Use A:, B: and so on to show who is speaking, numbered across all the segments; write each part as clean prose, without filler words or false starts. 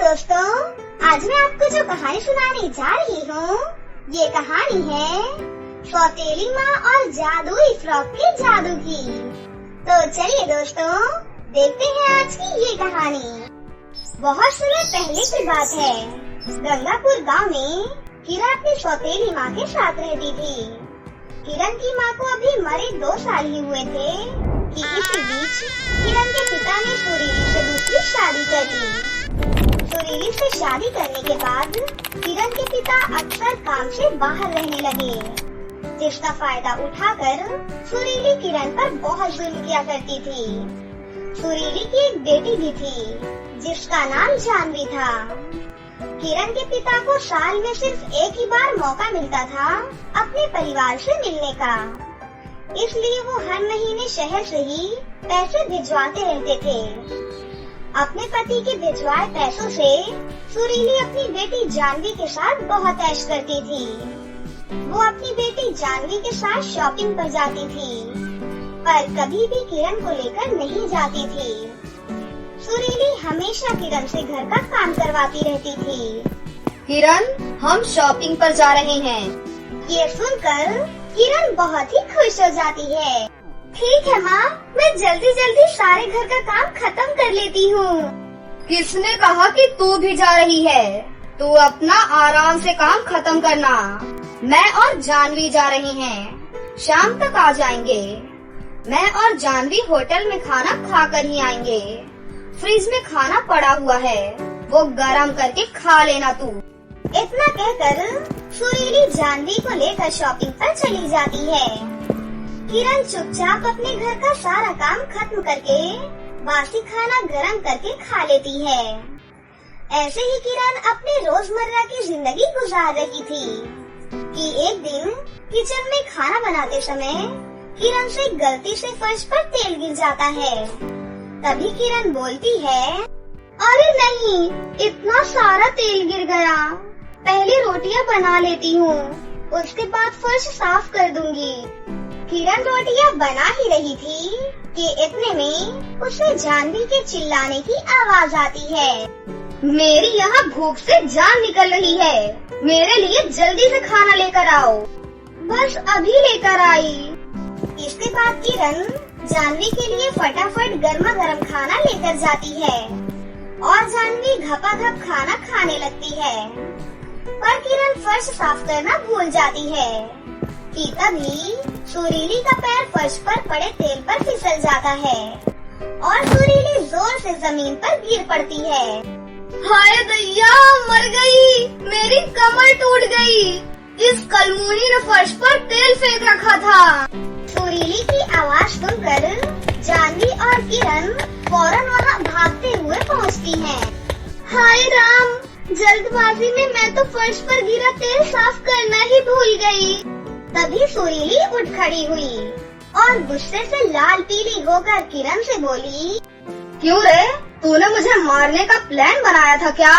A: दोस्तों, आज मैं आपको जो कहानी सुनाने जा रही हूँ, ये कहानी है सौतेली माँ और जादुई फ्रॉक के जादू की। तो चलिए दोस्तों, देखते हैं आज की ये कहानी। बहुत समय पहले की बात है, गंगापुर गांव में किरण अपनी सौतेली माँ के साथ रहती थी। किरण की माँ को अभी मरे 2 साल ही हुए थे कि इसी बीच किरण के पिता ने सुरीली से दूसरी शादी कर ली। सुरीली से शादी करने के बाद किरण के पिता अक्सर काम से बाहर रहने लगे, जिसका फायदा उठाकर सुरीली किरण पर बहुत जुल्म किया करती थी। सुरीली की एक बेटी भी थी, जिसका नाम जानवी था। किरण के पिता को साल में सिर्फ एक ही बार मौका मिलता था अपने परिवार से मिलने का, इसलिए वो हर महीने शहर से ही पैसे भिजवाते रहते थे। अपने पति के भिजवाए पैसों से सुरीली अपनी बेटी जानवी के साथ बहुत ऐश करती थी। वो अपनी बेटी जानवी के साथ शॉपिंग पर जाती थी, पर कभी भी किरण को लेकर नहीं जाती थी। सुरीली हमेशा किरण से घर का काम करवाती रहती थी।
B: किरण, हम शॉपिंग पर जा रहे हैं।
A: ये सुनकर किरण बहुत ही खुश हो जाती है। ठीक है माँ, मैं जल्दी जल्दी सारे घर का काम खत्म कर लेती हूँ।
B: किसने कहा कि तू भी जा रही है? तू अपना आराम से काम खत्म करना। मैं और जानवी जा रहे हैं, शाम तक आ जाएंगे। मैं और जानवी होटल में खाना खा कर ही आएंगे। फ्रिज में खाना पड़ा हुआ है, वो गरम करके खा लेना तू।
A: इतना कहकर सुरीली जानवी को लेकर शॉपिंग पर चली जाती है। किरण चुपचाप अपने घर का सारा काम खत्म करके बासी खाना गरम करके खा लेती है। ऐसे ही किरण अपने रोजमर्रा की जिंदगी गुजार रही थी कि एक दिन किचन में खाना बनाते समय किरण से गलती से फर्श पर तेल गिर जाता है। तभी किरण बोलती है, अरे नहीं, इतना सारा तेल गिर गया। पहले रोटियां बना लेती हूँ, उसके बाद फर्श साफ कर दूंगी। किरण रोटियां बना ही रही थी कि इतने में उसे जानवी के चिल्लाने की आवाज आती है।
B: मेरी यहाँ भूख से जान निकल रही है, मेरे लिए जल्दी से खाना लेकर आओ।
A: बस अभी लेकर आई। इसके बाद किरण जानवी के लिए फटाफट गर्मा गर्म खाना लेकर जाती है और जानवी घपाघप खाना खाने लगती है। पर किरण फर्श साफ करना भूल जाती है कि तभी सुरीली का पैर फर्श पर पड़े तेल पर फिसल जाता है और सुरीली जोर से जमीन पर गिर पड़ती है।
B: हाय दैया, मर गई, मेरी कमर टूट गई। इस कलमुनी ने फर्श पर तेल फेंक रखा था।
A: सुरीली की आवाज सुनकर जानवी और किरण फौरन वहाँ भागते हुए पहुँचती हैं।
B: हाय राम, जल्दबाजी में मैं तो फर्श पर गिरा तेल साफ करना ही भूल गई।
A: तभी सुरीली उठ खड़ी हुई और गुस्से से लाल पीली होकर किरण से बोली,
B: क्यों रे, तूने मुझे मारने का प्लान बनाया था क्या?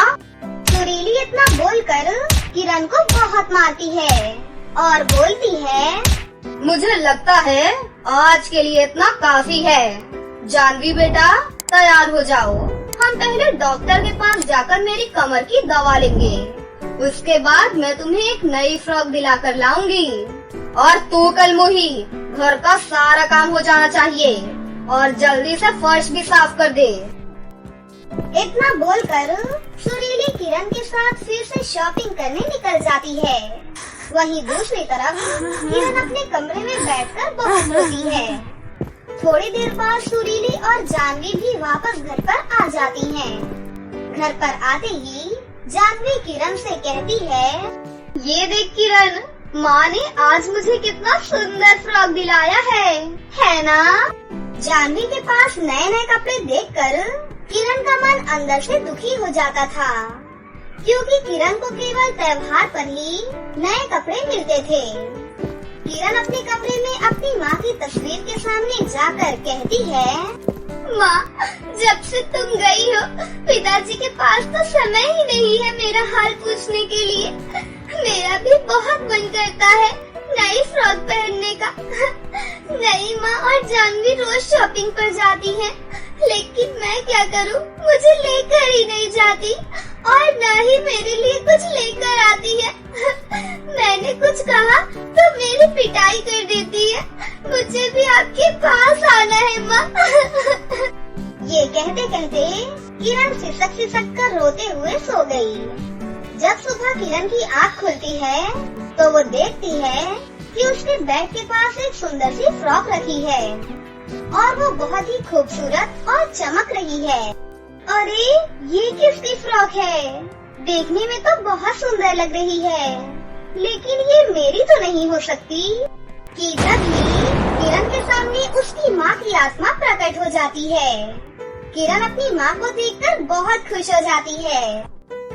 A: सुरीली इतना बोलकर किरण को बहुत मारती है और बोलती है,
B: मुझे लगता है आज के लिए इतना काफी है। जानवी बेटा, तैयार हो जाओ। हम पहले डॉक्टर के पास जाकर मेरी कमर की दवा लेंगे, उसके बाद मैं तुम्हें एक नई फ्रॉक दिलाकर लाऊंगी। और तू कलमुही, घर का सारा काम हो जाना चाहिए और जल्दी से फर्श भी साफ कर दे।
A: इतना बोलकर सुरीली किरण के साथ फिर से शॉपिंग करने निकल जाती है। वहीं दूसरी तरफ किरण अपने कमरे में बैठकर बहुत रोती है। थोड़ी देर बाद सुरीली और जानवी भी वापस घर पर आ जाती हैं। घर पर आते ही जानवी किरण से कहती है,
B: ये देख किरण, माँ ने आज मुझे कितना सुंदर फ्रॉक दिलाया है ना?
A: जानवी के पास नए नए कपड़े देखकर किरण का मन अंदर से दुखी हो जाता था, क्योंकि किरण को केवल त्योहार पर ही नए कपड़े मिलते थे। किरण अपने कमरे में अपनी माँ की तस्वीर के सामने जाकर कहती है,
B: माँ, जब से तुम गई हो, पिताजी के पास तो समय ही नहीं है मेरा हाल पूछने के लिए। मेरा भी बहुत मन करता है नई फ्रॉक पहनने का। नहीं, माँ और जानवी रोज शॉपिंग पर जाती हैं, लेकिन मैं क्या करूँ, मुझे लेकर ही नहीं जाती और न ही मेरे लिए कुछ लेकर आती है। मैंने कुछ कहा तो मेरी पिटाई कर देती है। मुझे भी आपके पास आना है माँ।
A: ये कहते कहते किरण सिसक कर रोते हुए सो गई। जब सुबह किरण की आँख खुलती है तो वो देखती है कि उसके बेड के पास एक सुंदर सी फ्रॉक रखी है और वो बहुत ही खूबसूरत और चमक रही है। अरे ये किसकी फ्रॉक है? देखने में तो बहुत सुंदर लग रही है, लेकिन ये मेरी तो नहीं हो सकती। कि तभी किरण के सामने उसकी माँ की आत्मा प्रकट हो जाती है। किरण अपनी माँ को देखकर बहुत खुश हो जाती है।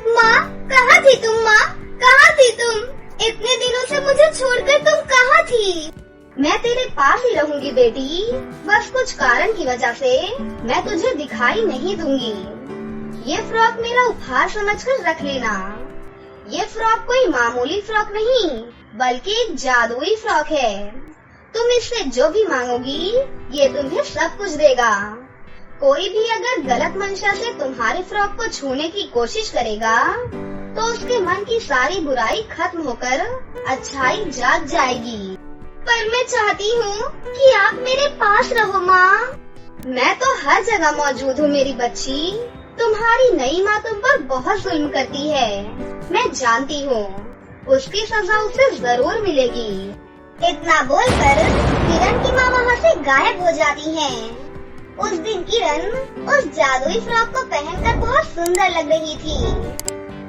A: माँ, कहाँ थी तुम? माँ, कहाँ थी तुम? इतने दिनों से मुझे छोड़कर तुम कहाँ थी?
B: मैं तेरे पास ही रहूंगी बेटी, बस कुछ कारण की वजह से मैं तुझे दिखाई नहीं दूंगी। ये फ्रॉक मेरा उपहार समझकर रख लेना। ये फ्रॉक कोई मामूली फ्रॉक नहीं, बल्कि एक जादुई फ्रॉक है। तुम इससे जो भी मांगोगी, ये तुम्हें सब कुछ देगा। कोई भी अगर गलत मंशा से तुम्हारे फ्रॉक को छूने की कोशिश करेगा, तो उसके मन की सारी बुराई खत्म होकर अच्छाई जाग जाएगी।
A: पर मैं चाहती हूँ कि आप मेरे पास रहो माँ।
B: मैं तो हर जगह मौजूद हूँ मेरी बच्ची। तुम्हारी नई माँ तुम पर बहुत जुल्म करती है, मैं जानती हूँ। उसकी सजा उसे जरूर मिलेगी।
A: इतना बोलकर किरण की माँ वहाँ से गायब हो जाती हैं। उस दिन किरण उस जादुई फ्रॉक को पहनकर बहुत सुंदर लग रही थी।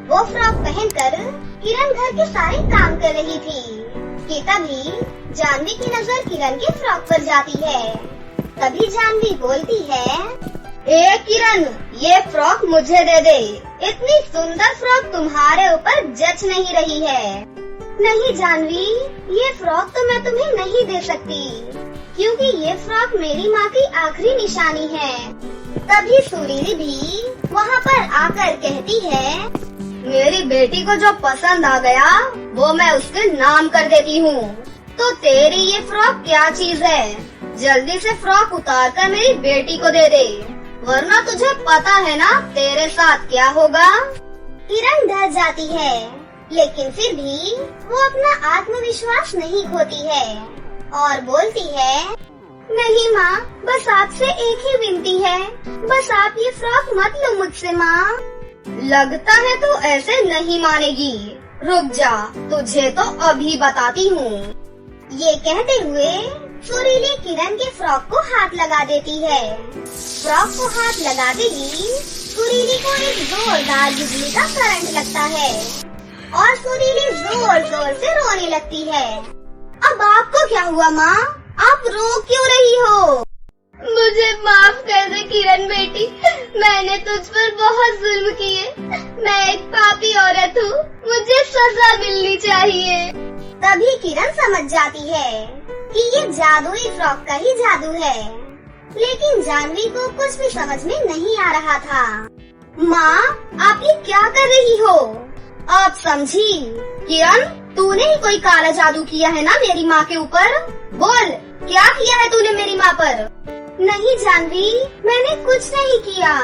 A: वो फ्रॉक पहनकर किरण घर के सारे काम कर रही थी कि तभी जानवी की नजर किरण के फ्रॉक पर जाती है। तभी जानवी बोलती है,
B: ए किरण, ये फ्रॉक मुझे दे दे। इतनी सुंदर फ्रॉक तुम्हारे ऊपर जच नहीं रही है।
A: नहीं जानवी, ये फ्रॉक तो मैं तुम्हें नहीं दे सकती, क्योंकि ये फ्रॉक मेरी माँ की आखिरी निशानी है। तभी सुरीली भी वहाँ पर आकर कहती है,
B: मेरी बेटी को जो पसंद आ गया वो मैं उसके नाम कर देती हूँ। तो तेरी ये फ्रॉक क्या चीज है? जल्दी से फ्रॉक उतार कर मेरी बेटी को दे दे, वरना तुझे पता है ना तेरे साथ क्या होगा।
A: किरण डर जाती है, लेकिन फिर भी वो अपना आत्मविश्वास नहीं खोती है और बोलती है, नहीं माँ, बस आपसे एक ही विनती है, बस आप ये फ्रॉक मत लो मुझसे माँ।
B: लगता है तू ऐसे नहीं मानेगी। रुक जा, तुझे तो अभी बताती हूँ।
A: ये कहते हुए सुरीली किरण के फ्रॉक को हाथ लगा देती है। फ्रॉक को हाथ लगाते ही सुरीली को एक जोरदार बिजली का करंट लगता है और सुरीली जोर जोर से रोने लगती है।
B: अब आपको क्या हुआ माँ? आप रो क्यों रही हो?
A: मुझे माफ कर दे किरण बेटी, मैंने तुझ पर बहुत जुल्म किए। मैं एक पापी औरत हूँ, मुझे सजा मिलनी चाहिए। तभी किरण समझ जाती है कि ये जादुई फ्रॉक का ही जादू है, लेकिन जानवी को कुछ भी समझ में नहीं आ रहा था।
B: माँ, आप ये क्या कर रही हो? आप समझी? किरण, तूने ही कोई काला जादू किया है ना मेरी माँ के ऊपर? बोल, क्या किया है तूने मेरी माँ पर?
A: नहीं जानवी, मैंने कुछ नहीं किया।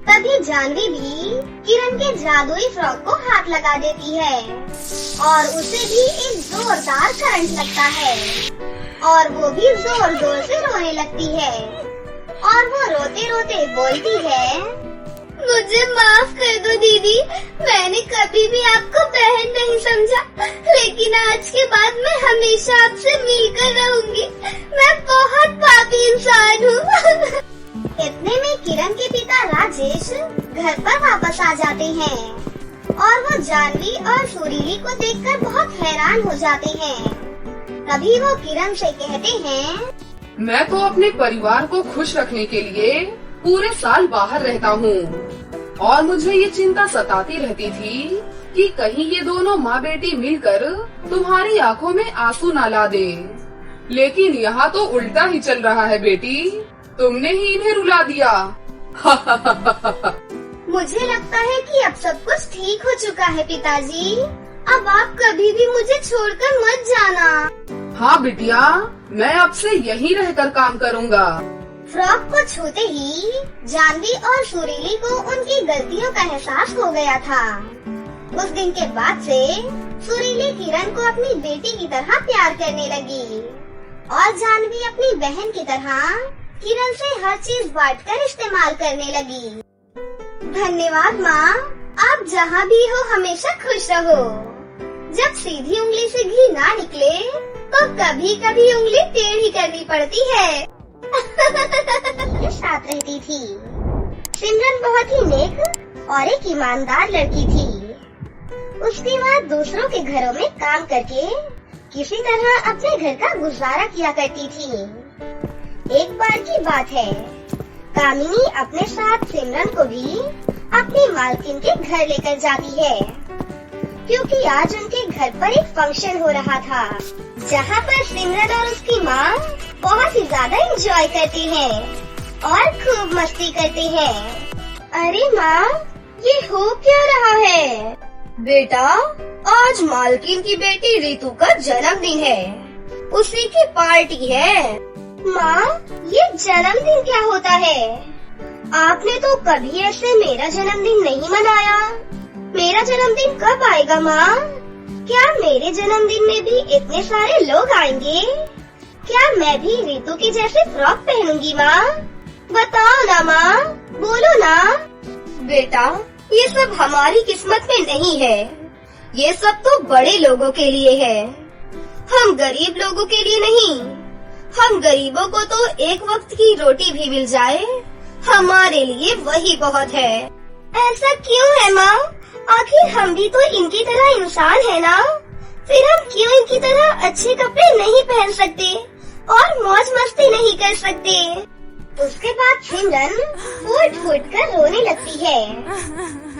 A: तभी जानवी भी किरण के जादुई फ्रॉक को हाथ लगा देती है और उसे भी एक जोरदार करंट लगता है और वो भी जोर जोर से रोने लगती है और वो रोते रोते बोलती है, मुझे माफ कर दो दीदी, मैंने कभी भी आपको बहन नहीं समझा, लेकिन आज के बाद मैं हमेशा आपसे मिलकर रहूंगी। मैं बहुत पापी इंसान हूँ। इतने में किरण के पिता राजेश घर पर वापस आ जाते हैं और वो जानवी और सुरीली को देखकर बहुत हैरान हो जाते हैं। तभी वो किरण से कहते हैं,
C: मैं तो अपने परिवार को खुश रखने के लिए पूरे साल बाहर रहता हूँ और मुझे ये चिंता सताती रहती थी कि कहीं ये दोनों माँ बेटी मिलकर तुम्हारी आंखों में आंसू न ला दे। लेकिन यहाँ तो उल्टा ही चल रहा है बेटी, तुमने ही इन्हें रुला दिया।
A: मुझे लगता है कि अब सब कुछ ठीक हो चुका है पिताजी, अब आप कभी भी मुझे छोड़कर मत जाना।
C: हाँ बिटिया, मैं अब से यहीं रहकर काम करूँगा।
A: फ्रॉक को छूते ही जानवी और सुरीली को उनकी गलतियों का एहसास हो गया था। उस दिन के बाद से सुरीली किरण को अपनी बेटी की तरह प्यार करने लगी और जानवी अपनी बहन की तरह किरण से हर चीज बांटकर इस्तेमाल करने लगी। धन्यवाद माँ, आप जहाँ भी हो हमेशा खुश रहो। जब सीधी उंगली से घी ना निकले तो कभी कभी उंगली टेढ़ी करनी पड़ती है। साथ रहती थी। सिमरन बहुत ही नेक और एक ईमानदार लड़की थी। उसके बाद दूसरों के घरों में काम करके किसी तरह अपने घर का गुजारा किया करती थी। एक बार की बात है, कामिनी अपने साथ सिमरन को भी अपनी मालकिन के घर लेकर जाती है, क्योंकि आज उनके घर पर एक फंक्शन हो रहा था, जहाँ पर सिमरन और उसकी माँ बहुत ही ज्यादा एंजॉय करते हैं और खूब मस्ती करते हैं। अरे माँ, ये हो क्या रहा है?
B: बेटा, आज मालकिन की बेटी रितु का जन्मदिन है, उसी की पार्टी है।
A: माँ, ये जन्मदिन क्या होता है? आपने तो कभी ऐसे मेरा जन्मदिन नहीं मनाया। मेरा जन्मदिन कब आएगा माँ? क्या मेरे जन्मदिन में भी इतने सारे लोग आएंगे? क्या मैं भी रितु की जैसे फ्रॉक पहनूंगी माँ? बताओ ना माँ, बोलो ना।
B: बेटा, ये सब हमारी किस्मत में नहीं है, ये सब तो बड़े लोगों के लिए है, हम गरीब लोगों के लिए नहीं। हम गरीबों को तो एक वक्त की रोटी भी मिल जाए, हमारे लिए वही बहुत है।
A: ऐसा क्यों है माँ? आखिर हम भी तो इनकी तरह इंसान है ना, फिर हम क्यों इनकी तरह अच्छे कपड़े नहीं पहन सकते और मौज मस्ती नहीं कर सकते? उसके बाद सिमरन फूट फूट कर रोने लगती है।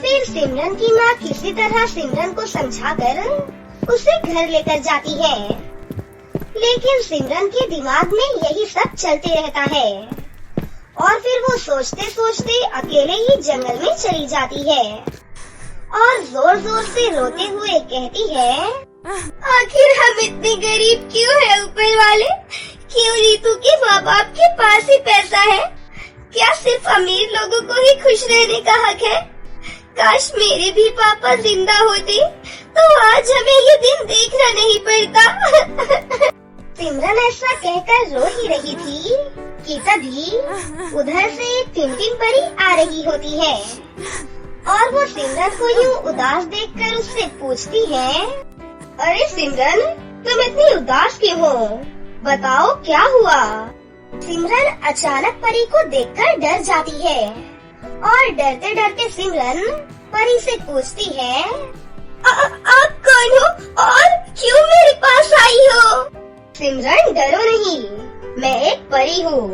A: फिर सिमरन की माँ किसी तरह सिमरन को समझाकर उसे घर लेकर जाती है, लेकिन सिमरन के दिमाग में यही सब चलते रहता है और फिर वो सोचते सोचते अकेले ही जंगल में चली जाती है और जोर जोर से रोते हुए कहती है, आखिर हम इतने गरीब क्यों है ऊपर वाले? क्यों रितु के माँ बाप के पास ही पैसा है? क्या सिर्फ अमीर लोगों को ही खुश रहने का हक है? काश मेरे भी पापा जिंदा होते तो आज हमें ये दिन देखना नहीं पड़ता। सिमरन ऐसा कहकर रो ही रही थी कि तभी उधर से एक टिमटिम परी आ रही होती है और वो सिमरन को यूँ उदास देखकर उससे पूछती है, अरे सिमरन, तुम इतनी उदास क्यों हो? बताओ क्या हुआ? सिमरन अचानक परी को देखकर डर जाती है और डरते डरते सिमरन परी से पूछती है, आप कौन हो और क्यों मेरे पास आई हो? सिमरन डरो नहीं, मैं एक परी हूँ।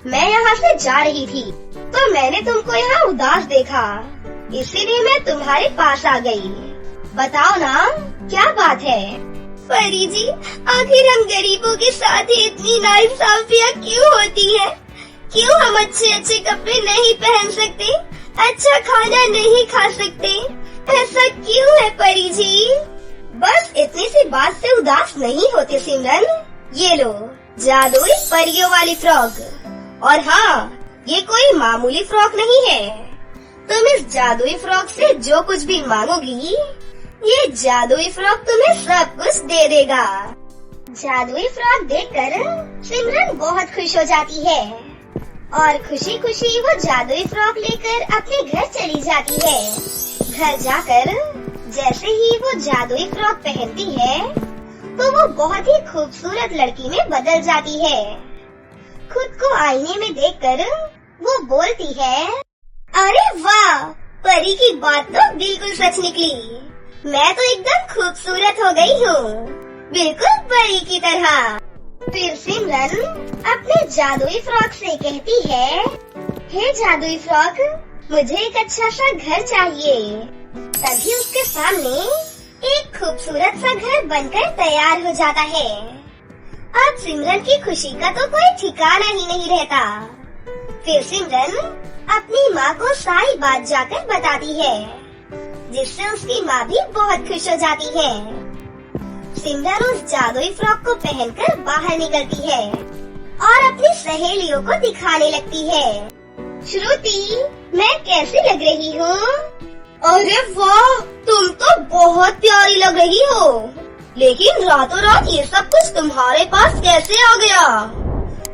A: मैं यहाँ से जा रही थी तो मैंने तुमको यहाँ उदास देखा, इसीलिए मैं तुम्हारे पास आ गई। बताओ ना, क्या बात है? परी जी, आखिर हम गरीबों के साथ ही इतनी नाइंसाफियाँ क्यों होती है? क्यों हम अच्छे अच्छे कपड़े नहीं पहन सकते, अच्छा खाना नहीं खा सकते? ऐसा क्यों है परी जी? बस इतनी सी बात से उदास नहीं होते सिमरन। ये लो जादुई परियों वाली फ्रॉक। और हाँ, ये कोई मामूली फ्रॉक नहीं है। तुम इस जादुई फ्रॉक से जो कुछ भी मांगोगी, ये जादुई फ्रॉक तुम्हें सब कुछ दे देगा। जादुई फ्रॉक देखकर सिमरन बहुत खुश हो जाती है और खुशी खुशी वो जादुई फ्रॉक लेकर अपने घर चली जाती है। घर जाकर जैसे ही वो जादुई फ्रॉक पहनती है तो वो बहुत ही खूबसूरत लड़की में बदल जाती है। खुद को आईने में देखकर वो बोलती है, अरे वाह, परी की बात तो बिल्कुल सच निकली। मैं तो एकदम खूबसूरत हो गई हूँ, बिल्कुल परी की तरह। फिर सिमरन अपने जादुई फ्रॉक से कहती है, हे जादुई फ्रॉक, मुझे एक अच्छा सा घर चाहिए। तभी उसके सामने एक खूबसूरत सा घर बनकर तैयार हो जाता है। अब सिमरन की खुशी का तो कोई ठिकाना ही नहीं रहता। फिर सिमरन अपनी माँ को सारी बात जाकर बताती है, जिससे उसकी माँ भी बहुत खुश हो जाती है। सिमरन उस जादुई फ्रॉक को पहनकर बाहर निकलती है और अपनी सहेलियों को दिखाने लगती है। श्रुति, मैं कैसी लग रही हूँ?
B: अरे वाह, तुम तो बहुत प्यारी लग रही हो। लेकिन रातों रात ये सब कुछ तुम्हारे पास कैसे आ गया?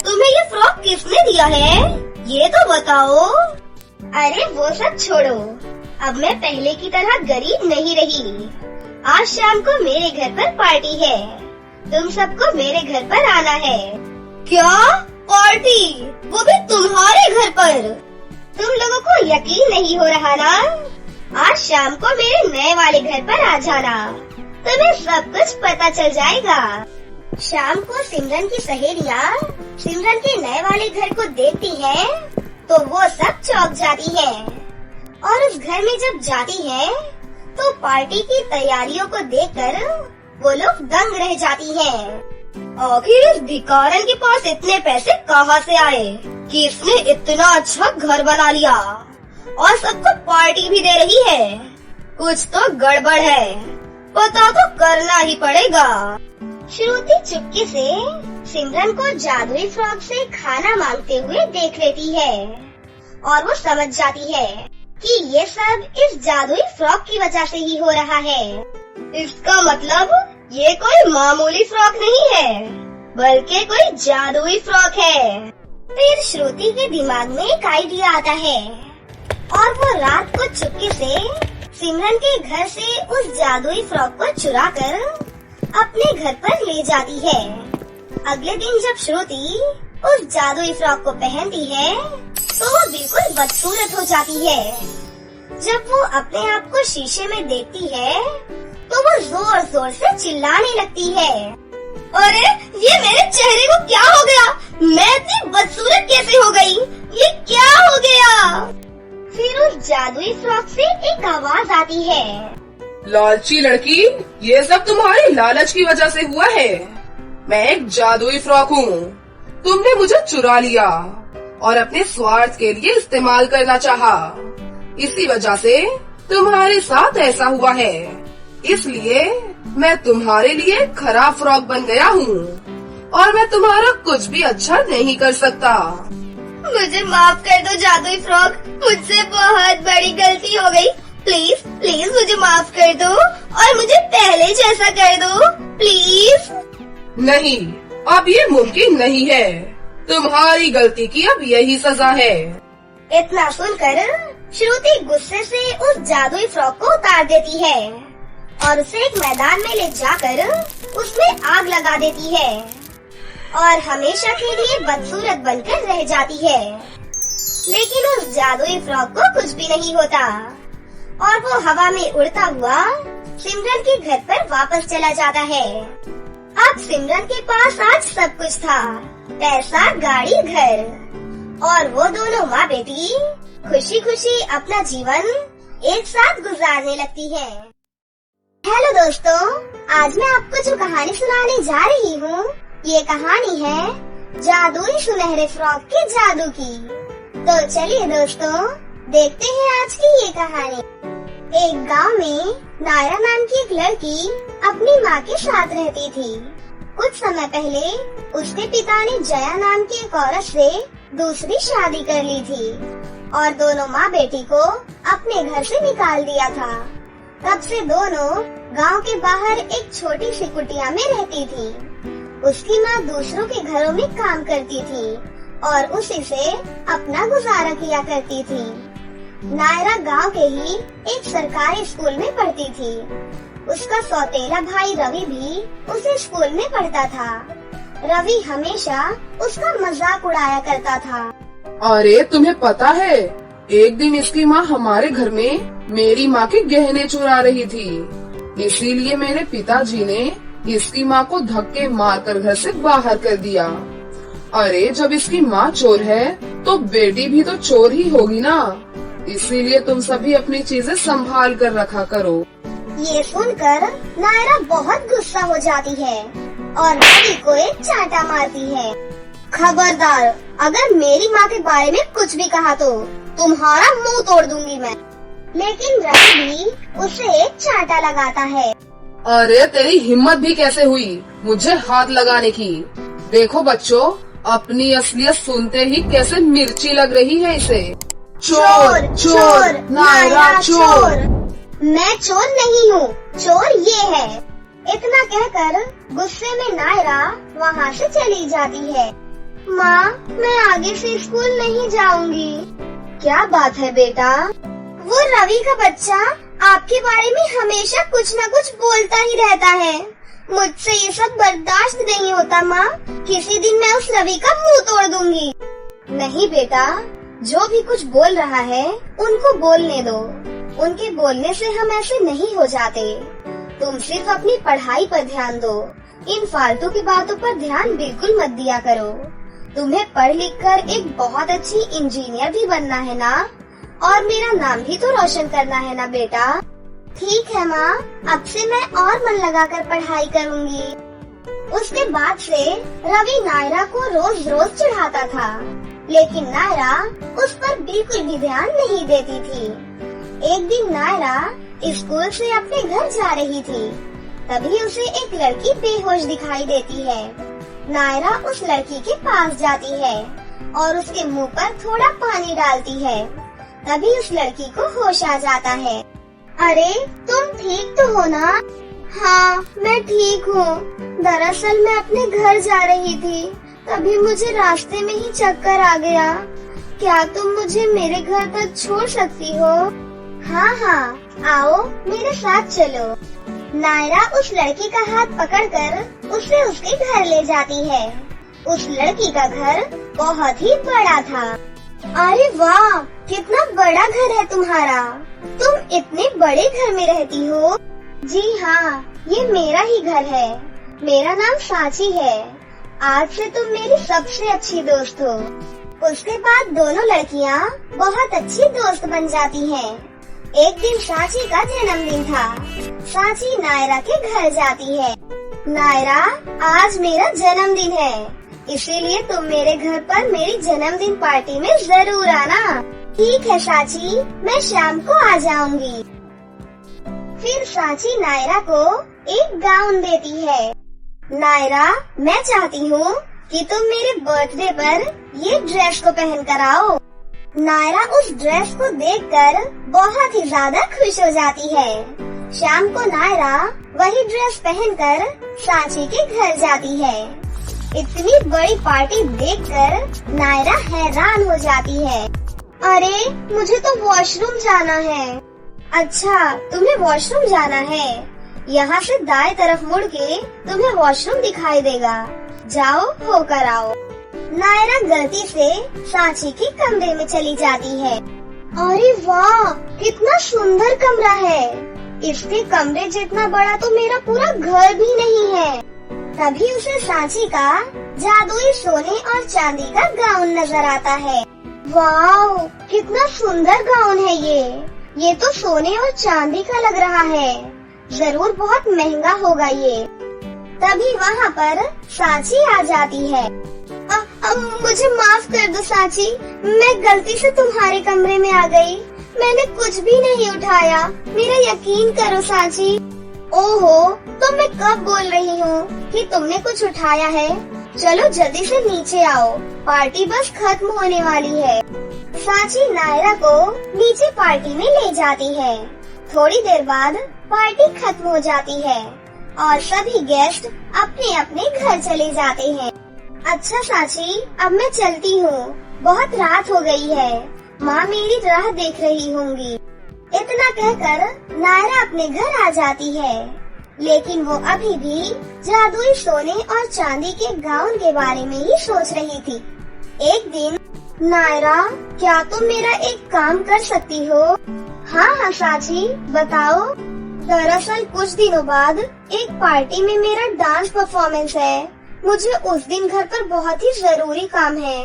B: तुम्हें ये फ्रॉक किसने दिया है, ये तो बताओ।
A: अरे वो सब छोड़ो, अब मैं पहले की तरह गरीब नहीं रही। आज शाम को मेरे घर पर पार्टी है, तुम सबको मेरे घर पर आना है।
B: क्या पार्टी, वो भी तुम्हारे घर पर?
A: तुम लोगों को यकीन नहीं हो रहा ना? आज शाम को मेरे नए वाले घर पर आ जाना, तुम्हें सब कुछ पता चल जाएगा। शाम को सिमरन की सहेलियाँ सिमरन के नए वाले घर को देखती हैं, तो वो सब चौंक जाती हैं। और उस घर में जब जाती हैं, तो पार्टी की तैयारियों को देखकर वो लोग दंग रह जाती हैं।
B: आखिर इस भिखारन के पास इतने पैसे कहाँ से आए कि इसने इतना अच्छा घर बना लिया और सबको पार्टी भी दे रही है? कुछ तो गड़बड़ है, पता तो करना ही पड़ेगा।
A: श्रुति चुपके से सिमरन को जादुई फ्रॉक से खाना मांगते हुए देख लेती है और वो समझ जाती है कि ये सब इस जादुई फ्रॉक की वजह से ही हो रहा है।
B: इसका मतलब ये कोई मामूली फ्रॉक नहीं है, बल्कि कोई जादुई फ्रॉक है।
A: फिर श्रुति के दिमाग में एक आइडिया आता है और वो रात को चुपके से सिमरन के घर से उस जादुई फ्रॉक को चुरा कर अपने घर पर ले जाती है। अगले दिन जब श्रुति उस जादुई फ्रॉक को पहनती है, तो वो बिल्कुल बदसूरत हो जाती है। जब वो अपने आप को शीशे में देखती है, तो वो जोर जोर से चिल्लाने लगती है।
B: अरे ये मेरे चेहरे को क्या हो गया? मैं इतनी बदसूरत कैसे हो गई? ये क्या हो गया?
A: फिर उस जादुई फ्रॉक से एक आवाज आती है,
C: लालची लड़की, ये सब तुम्हारी लालच की वजह से हुआ है। मैं एक जादुई फ्रॉक हूँ, तुमने मुझे चुरा लिया और अपने स्वार्थ के लिए इस्तेमाल करना चाहा। इसी वजह से तुम्हारे साथ ऐसा हुआ है। इसलिए मैं तुम्हारे लिए खराब फ्रॉक बन गया हूँ और मैं तुम्हारा कुछ भी अच्छा नहीं कर सकता।
B: मुझे माफ कर दो जादुई फ्रॉक, मुझसे बहुत बड़ी गलती हो गई। प्लीज प्लीज मुझे माफ कर दो और मुझे पहले जैसा कर दो, प्लीज।
C: नहीं, अब ये मुमकिन नहीं है। तुम्हारी गलती की अब यही सजा है।
A: इतना सुनकर श्रुति गुस्से से उस जादुई फ्रॉक को उतार देती है और उसे एक मैदान में ले जाकर उसमें आग लगा देती है और हमेशा के लिए बदसूरत बनकर रह जाती है। लेकिन उस जादुई फ्रॉक को कुछ भी नहीं होता और वो हवा में उड़ता हुआ सिमरन के घर पर वापस चला जाता है। अब सिमरन के पास आज सब कुछ था, पैसा, गाड़ी, घर, और वो दोनों माँ बेटी खुशी खुशी अपना जीवन एक साथ गुजारने लगती है। हेलो दोस्तों, आज मैं आपको जो कहानी सुनाने जा रही हूँ, ये कहानी है जादुई सुनहरे फ्रॉक के जादू की। तो चलिए दोस्तों, देखते हैं आज की ये कहानी। एक गांव में नायरा नाम की एक लड़की अपनी माँ के साथ रहती थी। कुछ समय पहले उसके पिता ने जया नाम की एक औरत से दूसरी शादी कर ली थी और दोनों माँ बेटी को अपने घर से निकाल दिया था। तब से दोनों गांव के बाहर एक छोटी सी कुटिया में रहती थी। उसकी माँ दूसरों के घरों में काम करती थी और उसी से अपना गुजारा किया करती थी। नायरा गांव के ही एक सरकारी स्कूल में पढ़ती थी। उसका सौतेला भाई रवि भी उसी स्कूल में पढ़ता था। रवि हमेशा उसका मजाक उड़ाया करता था।
C: अरे तुम्हें पता है, एक दिन इसकी माँ हमारे घर में मेरी माँ के गहने चुरा रही थी। इसीलिए मेरे पिताजी ने इसकी माँ को धक्के मारकर घर से बाहर कर दिया। अरे जब इसकी माँ चोर है तो बेटी भी तो चोर ही होगी ना। इसीलिए तुम सभी अपनी चीजें संभाल कर रखा करो।
A: ये सुनकर नायरा बहुत गुस्सा हो जाती है और रवि को एक चांटा मारती है। खबरदार, अगर मेरी माँ के बारे में कुछ भी कहा तो तुम्हारा मुंह तोड़ दूंगी मैं। लेकिन रवि भी उसे एक चांटा लगाता है।
C: अरे तेरी हिम्मत भी कैसे हुई मुझे हाथ लगाने की। देखो बच्चों, अपनी असलियत सुनते ही कैसे मिर्ची लग रही है इसे।
A: चोर चोर नायरा चोर। मैं चोर नहीं हूँ, चोर ये है। इतना कहकर गुस्से में नायरा वहाँ से चली जाती है। माँ, मैं आगे से स्कूल नहीं जाऊंगी। क्या बात है बेटा? वो रवि का बच्चा आपके बारे में हमेशा कुछ न कुछ बोलता ही रहता है। मुझसे ये सब बर्दाश्त नहीं होता माँ। किसी दिन मैं उस रवि का मुंह तोड़ दूंगी। नहीं बेटा, जो भी कुछ बोल रहा है उनको बोलने दो। उनके बोलने से हम ऐसे नहीं हो जाते। तुम सिर्फ अपनी पढ़ाई पर ध्यान दो। इन फालतू की बातों पर ध्यान बिल्कुल मत दिया करो। तुम्हें पढ़ लिख कर एक बहुत अच्छी इंजीनियर भी बनना है ना, और मेरा नाम भी तो रोशन करना है ना बेटा। ठीक है माँ, अब से मैं और मन लगाकर पढ़ाई करूँगी। उसके बाद से रवि नायरा को रोज रोज चिढ़ाता था, लेकिन नायरा उस पर बिल्कुल भी ध्यान नहीं देती थी। एक दिन नायरा स्कूल से अपने घर जा रही थी, तभी उसे एक लड़की बेहोश दिखाई देती है। नायरा उस लड़की के पास जाती है और उसके मुंह पर थोड़ा पानी डालती है। तभी उस लड़की को होश आ जाता है। अरे, तुम ठीक तो हो ना? हाँ, मैं ठीक हूँ। दरअसल मैं अपने घर जा रही थी, तभी मुझे रास्ते में ही चक्कर आ गया। क्या तुम मुझे मेरे घर तक छोड़ सकती हो? हाँ हाँ, आओ मेरे साथ चलो। नायरा उस लड़की का हाथ पकड़कर उसे उसके घर ले जाती है। उस लड़की का घर बहुत ही बड़ा था। अरे वाह, कितना बड़ा घर है तुम्हारा। तुम इतने बड़े घर में रहती हो? जी हाँ, ये मेरा ही घर है। मेरा नाम सांची है। आज से तुम मेरी सबसे अच्छी दोस्त हो। उसके बाद दोनों लड़कियाँ बहुत अच्छी दोस्त बन जाती हैं। एक दिन सांची का जन्मदिन था। सांची नायरा के घर जाती है। नायरा, आज मेरा जन्मदिन है, इसीलिए तुम मेरे घर पर मेरी जन्मदिन पार्टी में जरूर आना। ठीक है सांची, मैं शाम को आ जाऊंगी। फिर सांची नायरा को एक गाउन देती है। नायरा, मैं चाहती हूँ कि तुम मेरे बर्थडे पर ये ड्रेस को पहन कर आओ। नायरा उस ड्रेस को देखकर बहुत ही ज्यादा खुश हो जाती है। शाम को नायरा वही ड्रेस पहनकर सांची के घर जाती है। इतनी बड़ी पार्टी देखकर नायरा हैरान हो जाती है। अरे, मुझे तो वॉशरूम जाना है। अच्छा, तुम्हें वॉशरूम जाना है? यहाँ से दाएं तरफ मुड़ के तुम्हें वॉशरूम दिखाई देगा। जाओ, होकर आओ। नायरा गलती से सांची के कमरे में चली जाती है। अरे वाह, कितना सुंदर कमरा है। इसके कमरे जितना बड़ा तो मेरा पूरा घर भी नहीं है। तभी उसे सांची का जादुई सोने और चांदी का गाउन नजर आता है। वाह, कितना सुंदर गाउन है ये तो सोने और चांदी का लग रहा है। जरूर बहुत महंगा होगा ये। तभी वहाँ पर सांची आ जाती है। मुझे माफ कर दो सांची, मैं गलती से तुम्हारे कमरे में आ गई। मैंने कुछ भी नहीं उठाया, मेरा यकीन करो सांची। ओहो, तो मैं कब बोल रही हूँ कि तुमने कुछ उठाया है। चलो जल्दी से नीचे आओ, पार्टी बस खत्म होने वाली है। सांची नायरा को नीचे पार्टी में ले जाती है। थोड़ी देर बाद पार्टी खत्म हो जाती है और सभी गेस्ट अपने अपने घर चले जाते हैं। अच्छा सांची, अब मैं चलती हूँ, बहुत रात हो गई है। माँ मेरी राह देख रही होंगी। इतना कहकर नायरा अपने घर आ जाती है, लेकिन वो अभी भी जादुई सोने और चांदी के गाउन के बारे में ही सोच रही थी। एक दिन, नायरा, क्या तुम मेरा एक काम कर सकती हो? हाँ हाँ सांची, बताओ। दरअसल कुछ दिनों बाद एक पार्टी में मेरा डांस परफॉर्मेंस है। मुझे उस दिन घर पर बहुत ही जरूरी काम है।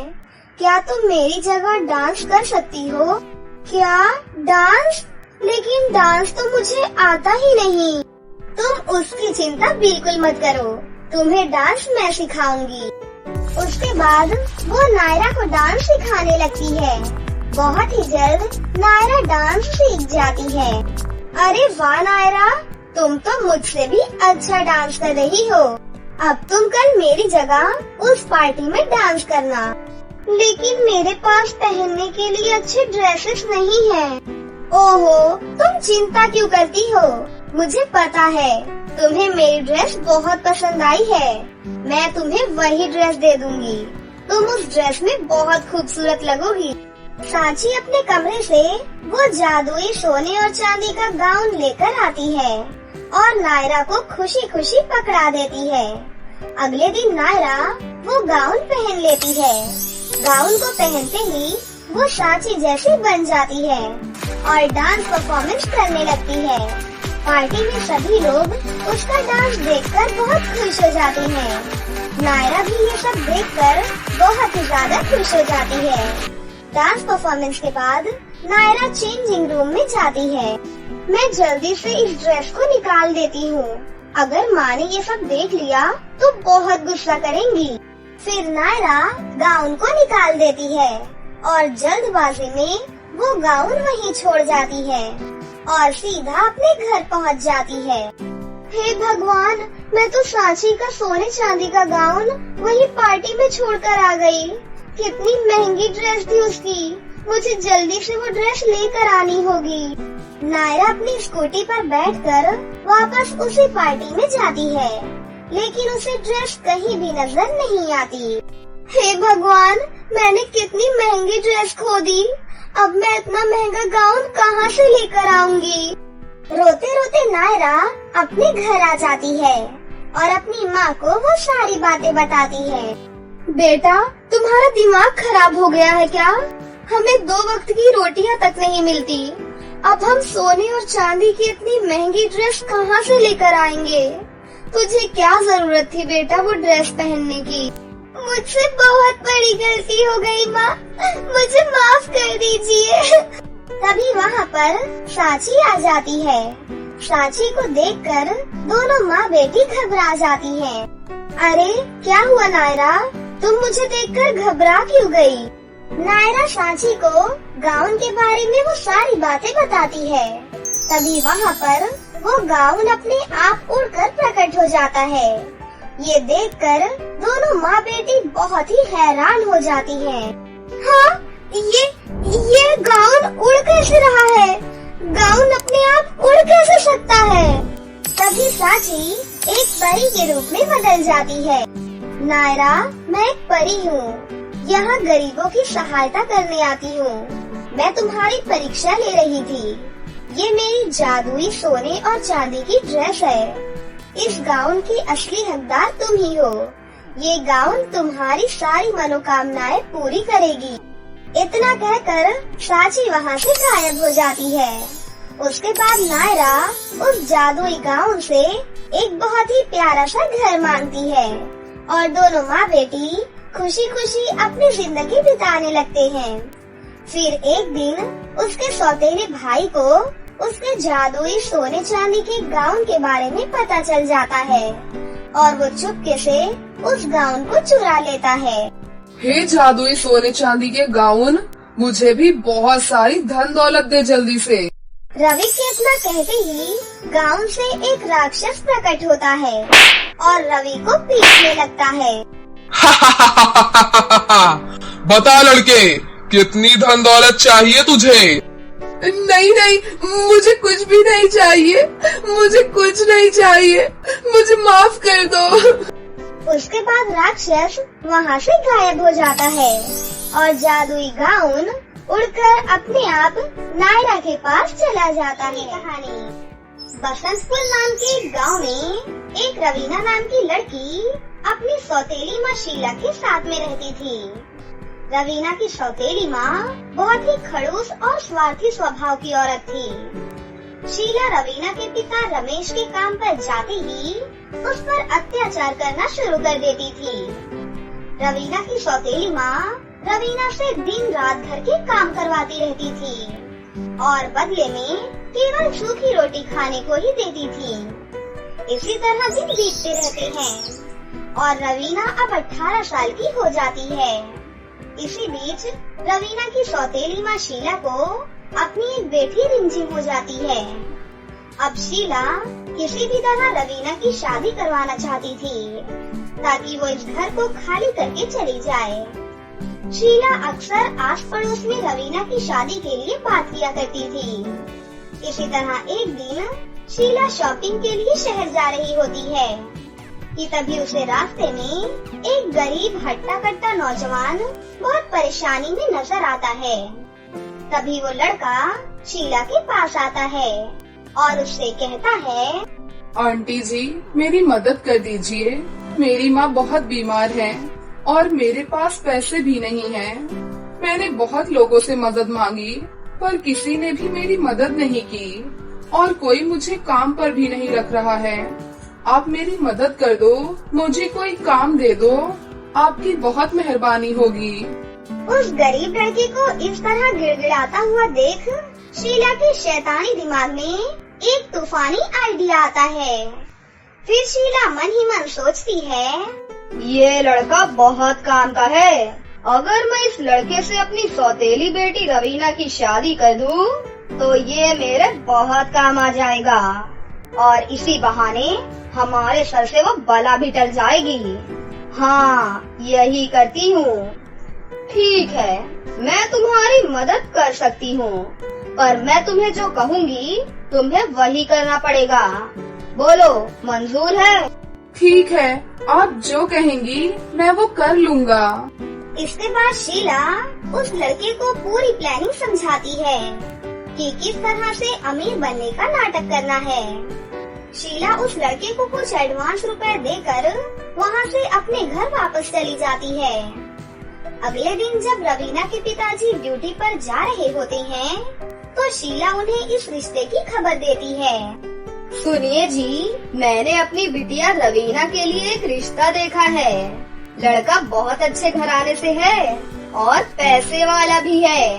A: क्या तुम मेरी जगह डांस कर सकती हो? क्या डांस? लेकिन डांस तो मुझे आता ही नहीं। तुम उसकी चिंता बिल्कुल मत करो, तुम्हें डांस मैं सिखाऊंगी। उसके बाद वो नायरा को डांस सिखाने लगती है। बहुत ही जल्द नायरा डांस सीख जाती है। अरे वाह नायरा, तुम तो मुझसे भी अच्छा डांस कर रही हो। अब तुम कल मेरी जगह उस पार्टी में डांस करना। लेकिन मेरे पास पहनने के लिए अच्छे ड्रेसेस नहीं हैं। ओहो, तुम चिंता क्यों करती हो? मुझे पता है तुम्हें मेरी ड्रेस बहुत पसंद आई है। मैं तुम्हें वही ड्रेस दे दूंगी। तुम उस ड्रेस में बहुत खूबसूरत लगोगी। सांची अपने कमरे से वो जादुई सोने और चांदी का गाउन लेकर आती है और नायरा को खुशी खुशी पकड़ा देती है। अगले दिन नायरा वो गाउन पहन लेती है। गाउन को पहनते ही वो सांची जैसी बन जाती है और डांस परफॉर्मेंस करने लगती है। पार्टी में सभी लोग उसका डांस देखकर बहुत खुश हो जाते हैं। नायरा भी ये सब देखकर बहुत ही ज्यादा खुश हो जाती है। डांस परफॉर्मेंस के बाद नायरा चेंजिंग रूम में जाती है। मैं जल्दी से इस ड्रेस को निकाल देती हूँ। अगर माँ ने ये सब देख लिया तो बहुत गुस्सा करेंगी। फिर नायरा गाउन को निकाल देती है और जल्दबाजी में वो गाउन वहीं छोड़ जाती है और सीधा अपने घर पहुँच जाती है। हे भगवान, मैं तो सांची का सोने चांदी का गाउन वही पार्टी में छोड़कर आ गई। कितनी महंगी ड्रेस थी उसकी। मुझे जल्दी से वो ड्रेस लेकर आनी होगी। नायरा अपनी स्कूटी पर बैठकर वापस उसी पार्टी में जाती है, लेकिन उसे ड्रेस कहीं भी नजर नहीं आती। हे भगवान, मैंने कितनी महंगी ड्रेस खो दी। अब मैं इतना महंगा गाउन कहाँ से लेकर आऊंगी? रोते रोते नायरा अपने घर आ जाती है और अपनी माँ को वो सारी बातें बताती है। बेटा, तुम्हारा दिमाग खराब हो गया है क्या? हमें 2 वक्त की रोटियां तक नहीं मिलती। अब हम सोने और चांदी की इतनी महंगी ड्रेस कहाँ से लेकर आएंगे? तुझे क्या जरूरत थी बेटा वो ड्रेस पहनने की? मुझसे बहुत बड़ी गलती हो गई माँ, मुझे माफ कर दीजिए। तभी वहाँ पर सांची आ जाती है। सांची को देखकर दोनों माँ बेटी घबरा जाती हैं। अरे क्या हुआ नायरा, तुम मुझे देखकर घबरा क्यों गई? नायरा सांची को गाउन के बारे में वो सारी बातें बताती है। तभी वहाँ पर वो गाउन अपने आप उड़कर प्रकट हो जाता है। ये देखकर दोनों माँ बेटी बहुत ही हैरान हो जाती हैं। हाँ, ये गाउन उड़ कैसे रहा है? गाउन अपने आप उड़ कैसे सकता है? तभी सांची एक परी के रूप में बदल जाती है। नायरा, मैं एक परी हूँ। यहाँ गरीबों की सहायता करने आती हूँ। मैं तुम्हारी परीक्षा ले रही थी। ये मेरी जादुई सोने और चांदी की ड्रेस है। इस गाउन की असली हकदार तुम ही हो। ये गाउन तुम्हारी सारी मनोकामनाएं पूरी करेगी। इतना कहकर सांची वहाँ से गायब हो जाती है। उसके बाद नायरा उस जादुई गाउन से एक बहुत ही प्यारा सा घर मांगती है और दोनों माँ बेटी खुशी खुशी अपनी जिंदगी बिताने लगते हैं। फिर एक दिन उसके सौतेले भाई को उसके जादुई सोने चांदी के गाउन के बारे में पता चल जाता है और वो चुपके से उस गाउन को चुरा लेता है।
C: हे जादुई सोने चांदी के गाउन, मुझे भी बहुत सारी धन दौलत दे जल्दी से।
A: रवि के इतना कहते ही गाउन से एक राक्षस प्रकट होता है और रवि को पीटने लगता है।
D: बता लड़के, कितनी धन दौलत चाहिए तुझे?
C: नहीं, मुझे कुछ भी नहीं चाहिए। मुझे कुछ नहीं चाहिए। मुझे माफ कर दो।
A: उसके बाद राक्षस वहाँ से गायब हो जाता है और जादुई गाउन उड़कर अपने आप नायरा के पास चला जाता है। कहानी बसंतपुर नाम के एक गाँव में एक रवीना नाम की लड़की अपनी सौतेली माँ शीला के साथ में रहती थी। रवीना की सौतेली माँ बहुत ही खड़ूस और स्वार्थी स्वभाव की औरत थी। शीला रवीना के पिता रमेश के काम पर जाते ही उस पर अत्याचार करना शुरू कर देती थी। रवीना की सौतेली माँ रवीना से दिन रात घर के काम करवाती रहती थी और बदले में केवल सूखी रोटी खाने को ही देती थी। इसी तरह दिन बीतते रहते हैं और रवीना अब 18 साल की हो जाती है। इसी बीच रवीना की सौतेली माँ शीला को अपनी एक बेटी रिमझिम हो जाती है। अब शीला किसी भी तरह रवीना की शादी करवाना चाहती थी ताकि वो इस घर को खाली करके चली जाए। शीला अक्सर आस पड़ोस में रवीना की शादी के लिए बात किया करती थी। इसी तरह एक दिन शीला शॉपिंग के लिए शहर जा रही होती है कि तभी उसे रास्ते में एक गरीब हट्टा कट्टा नौजवान बहुत परेशानी में नजर आता है। तभी वो लड़का शीला के पास आता है और उससे कहता है,
C: आंटी जी, मेरी मदद कर दीजिए। मेरी माँ बहुत बीमार है और मेरे पास पैसे भी नहीं हैं। मैंने बहुत लोगों से मदद मांगी पर किसी ने भी मेरी मदद नहीं की और कोई मुझे काम पर भी नहीं रख रहा है। आप मेरी मदद कर दो, मुझे कोई काम दे दो, आपकी बहुत मेहरबानी होगी।
A: उस गरीब लड़के को इस तरह गिड़गिड़ाता हुआ देख शीला के शैतानी दिमाग में एक तूफानी आइडिया आता है। फिर शीला मन ही मन सोचती है,
B: ये लड़का बहुत काम का है। अगर मैं इस लड़के से अपनी सौतेली बेटी रवीना की शादी कर दूं, तो ये मेरे बहुत काम आ जाएगा और इसी बहाने हमारे सर से वो बला भी टल जाएगी। हाँ, यही करती हूँ। ठीक है, मैं तुम्हारी मदद कर सकती हूँ, पर मैं तुम्हें जो कहूँगी तुम्हें वही करना पड़ेगा। बोलो, मंजूर है?
C: ठीक है, आप जो कहेंगी मैं वो कर लूँगा।
A: इसके बाद शीला उस लड़के को पूरी प्लानिंग समझाती है कि किस तरह से अमीर बनने का नाटक करना है। शीला उस लड़के को कुछ एडवांस रुपए देकर वहाँ से अपने घर वापस चली जाती है। अगले दिन जब रवीना के पिताजी ड्यूटी पर जा रहे होते हैं, तो शीला उन्हें इस रिश्ते की खबर देती है।
B: सुनिए जी, मैंने अपनी बिटिया रवीना के लिए एक रिश्ता देखा है। लड़का बहुत अच्छे घराने से है और पैसे वाला भी है।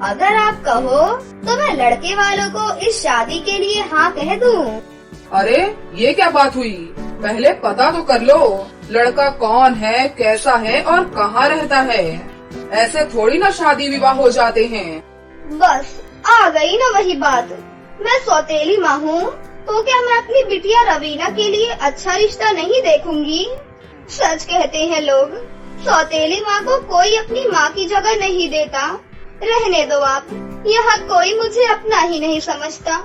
B: अगर आप कहो तो मैं लड़के वालों को इस शादी के लिए हाँ कह दूं।
C: अरे, ये क्या बात हुई? पहले पता तो कर लो, लड़का कौन है, कैसा है और कहाँ रहता है। ऐसे थोड़ी ना शादी विवाह हो जाते हैं।
B: बस आ गई ना वही बात। मैं सौतेली माँ हूँ, तो क्या मैं अपनी बिटिया रवीना के लिए अच्छा रिश्ता नहीं देखूंगी? सच कहते हैं लोग, सौतेली माँ को कोई अपनी माँ की जगह नहीं देता। रहने दो आप, यहाँ कोई मुझे अपना ही नहीं समझता।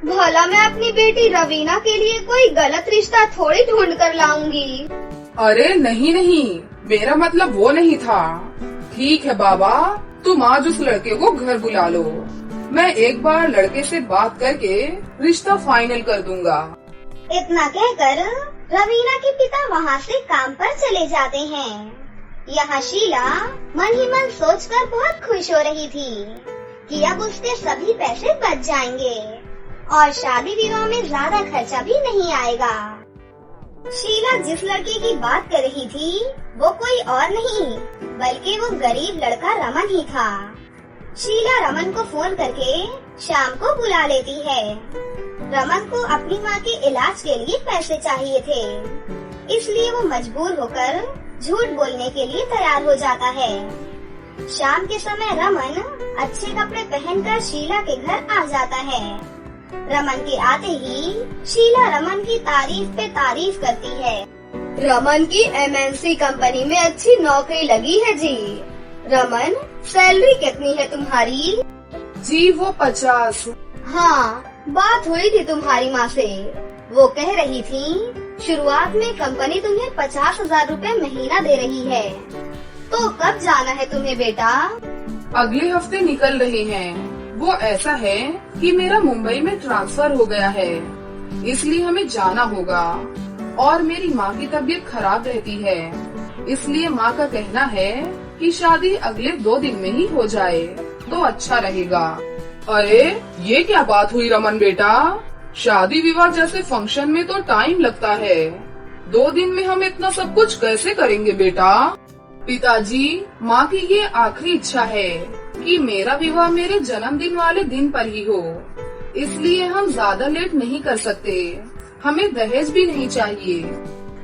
B: भला मैं अपनी बेटी रवीना के लिए कोई गलत रिश्ता थोड़ी ढूंढ कर लाऊंगी।
C: अरे नहीं नहीं, मेरा मतलब वो नहीं था। ठीक है बाबा, तुम आज उस लड़के को घर बुला लो। मैं एक बार लड़के से बात करके रिश्ता फाइनल कर दूंगा।
A: इतना कहकर रवीना के पिता वहाँ से काम पर चले जाते हैं। यहाँ शीला मन ही मन सोचकर बहुत खुश हो रही थी कि अब उसके सभी पैसे बच जाएंगे और शादी विवाह में ज्यादा खर्चा भी नहीं आएगा। शीला जिस लड़के की बात कर रही थी वो कोई और नहीं बल्कि वो गरीब लड़का रमन ही था। शीला रमन को फोन करके शाम को बुला लेती है। रमन को अपनी माँ के इलाज के लिए पैसे चाहिए थे, इसलिए वो मजबूर होकर झूठ बोलने के लिए तैयार हो जाता है। शाम के समय रमन अच्छे कपड़े पहनकर शीला के घर आ जाता है। रमन के आते ही शीला रमन की तारीफ पे तारीफ करती है।
B: रमन की MNC कंपनी में अच्छी नौकरी लगी है जी। रमन, सैलरी कितनी है तुम्हारी?
C: जी वो 50।
B: हाँ, बात हुई थी तुम्हारी माँ से। वो कह रही थी शुरुआत में कंपनी तुम्हें 50,000 रूपए महीना दे रही है। तो कब जाना है तुम्हें बेटा?
C: अगले हफ्ते निकल रहे हैं। वो ऐसा है कि मेरा मुंबई में ट्रांसफर हो गया है, इसलिए हमें जाना होगा। और मेरी माँ की तबीयत खराब रहती है, इसलिए माँ का कहना है कि शादी अगले 2 दिन में ही हो जाए तो अच्छा रहेगा। अरे ये क्या बात हुई रमन बेटा? शादी विवाह जैसे फंक्शन में तो टाइम लगता है। 2 दिन में हम इतना सब कुछ कैसे करेंगे बेटा? पिताजी, माँ की ये आखिरी इच्छा है कि मेरा विवाह मेरे जन्मदिन वाले दिन पर ही हो, इसलिए हम ज्यादा लेट नहीं कर सकते। हमें दहेज भी नहीं चाहिए।